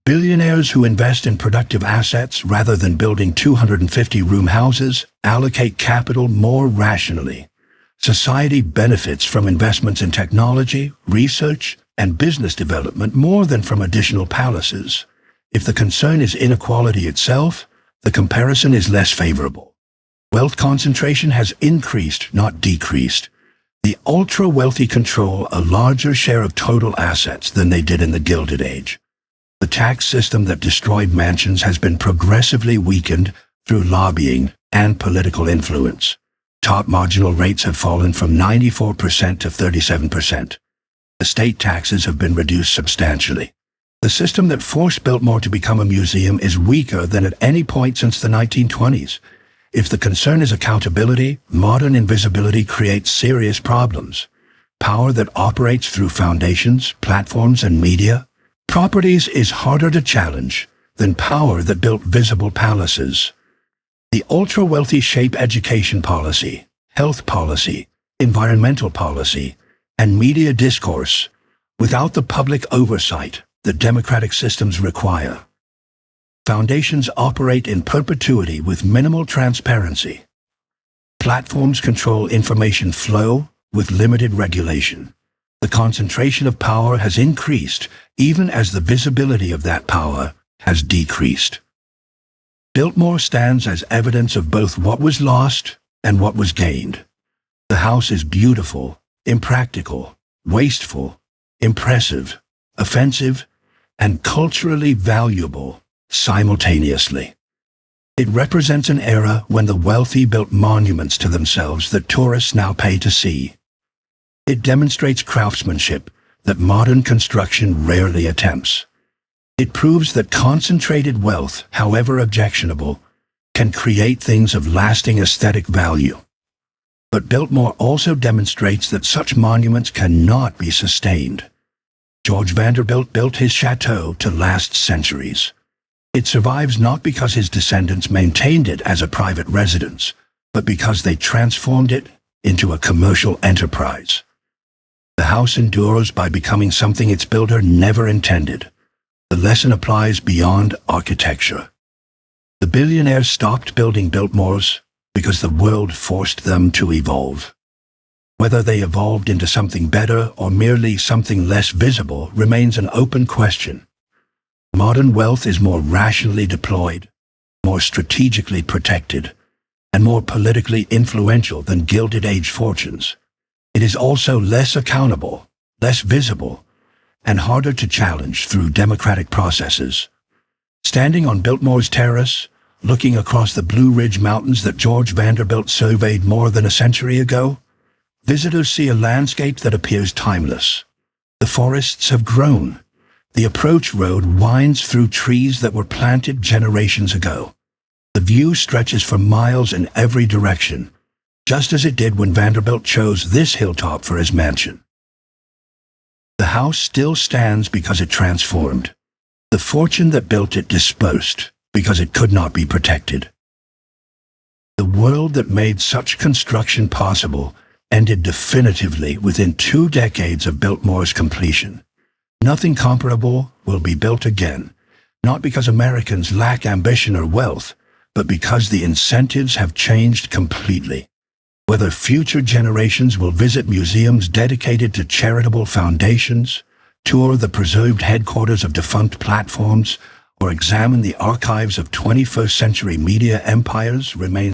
Billionaires who invest in productive assets rather than building 250-room houses allocate capital more rationally. Society benefits from investments in technology, research, and business development more than from additional palaces. If the concern is inequality itself, the comparison is less favorable. Wealth concentration has increased, not decreased. The ultra-wealthy control a larger share of total assets than they did in the Gilded Age. The tax system that destroyed mansions has been progressively weakened through lobbying and political influence. Top marginal rates have fallen from 94% to 37%. Estate taxes have been reduced substantially. The system that forced Biltmore to become a museum is weaker than at any point since the 1920s. If the concern is accountability, modern invisibility creates serious problems. Power that operates through foundations, platforms, and media, properties is harder to challenge than power that built visible palaces. The ultra-wealthy shape education policy, health policy, environmental policy, and media discourse without the public oversight that democratic systems require. Foundations operate in perpetuity with minimal transparency. Platforms control information flow with limited regulation. The concentration of power has increased even as the visibility of that power has decreased. Biltmore stands as evidence of both what was lost and what was gained. The house is beautiful, impractical, wasteful, impressive, offensive, and culturally valuable simultaneously. It represents an era when the wealthy built monuments to themselves that tourists now pay to see. It demonstrates craftsmanship that modern construction rarely attempts. It proves that concentrated wealth, however objectionable, can create things of lasting aesthetic value. But Biltmore also demonstrates that such monuments cannot be sustained. George Vanderbilt built his chateau to last centuries. It survives not because his descendants maintained it as a private residence, but because they transformed it into a commercial enterprise. The house endures by becoming something its builder never intended. The lesson applies beyond architecture. The billionaires stopped building Biltmores because the world forced them to evolve. Whether they evolved into something better or merely something less visible remains an open question. Modern wealth is more rationally deployed, more strategically protected, and more politically influential than Gilded Age fortunes. It is also less accountable, less visible, and harder to challenge through democratic processes. Standing on Biltmore's terrace, looking across the Blue Ridge Mountains that George Vanderbilt surveyed more than a century ago, visitors see a landscape that appears timeless. The forests have grown. The approach road winds through trees that were planted generations ago. The view stretches for miles in every direction, just as it did when Vanderbilt chose this hilltop for his mansion. The house still stands because it transformed. The fortune that built it dispersed because it could not be protected. The world that made such construction possible ended definitively within 2 decades of Biltmore's completion. Nothing comparable will be built again, not because Americans lack ambition or wealth, but because the incentives have changed completely. Whether future generations will visit museums dedicated to charitable foundations, tour the preserved headquarters of defunct platforms, or or examine the archives of 21st century media empires remains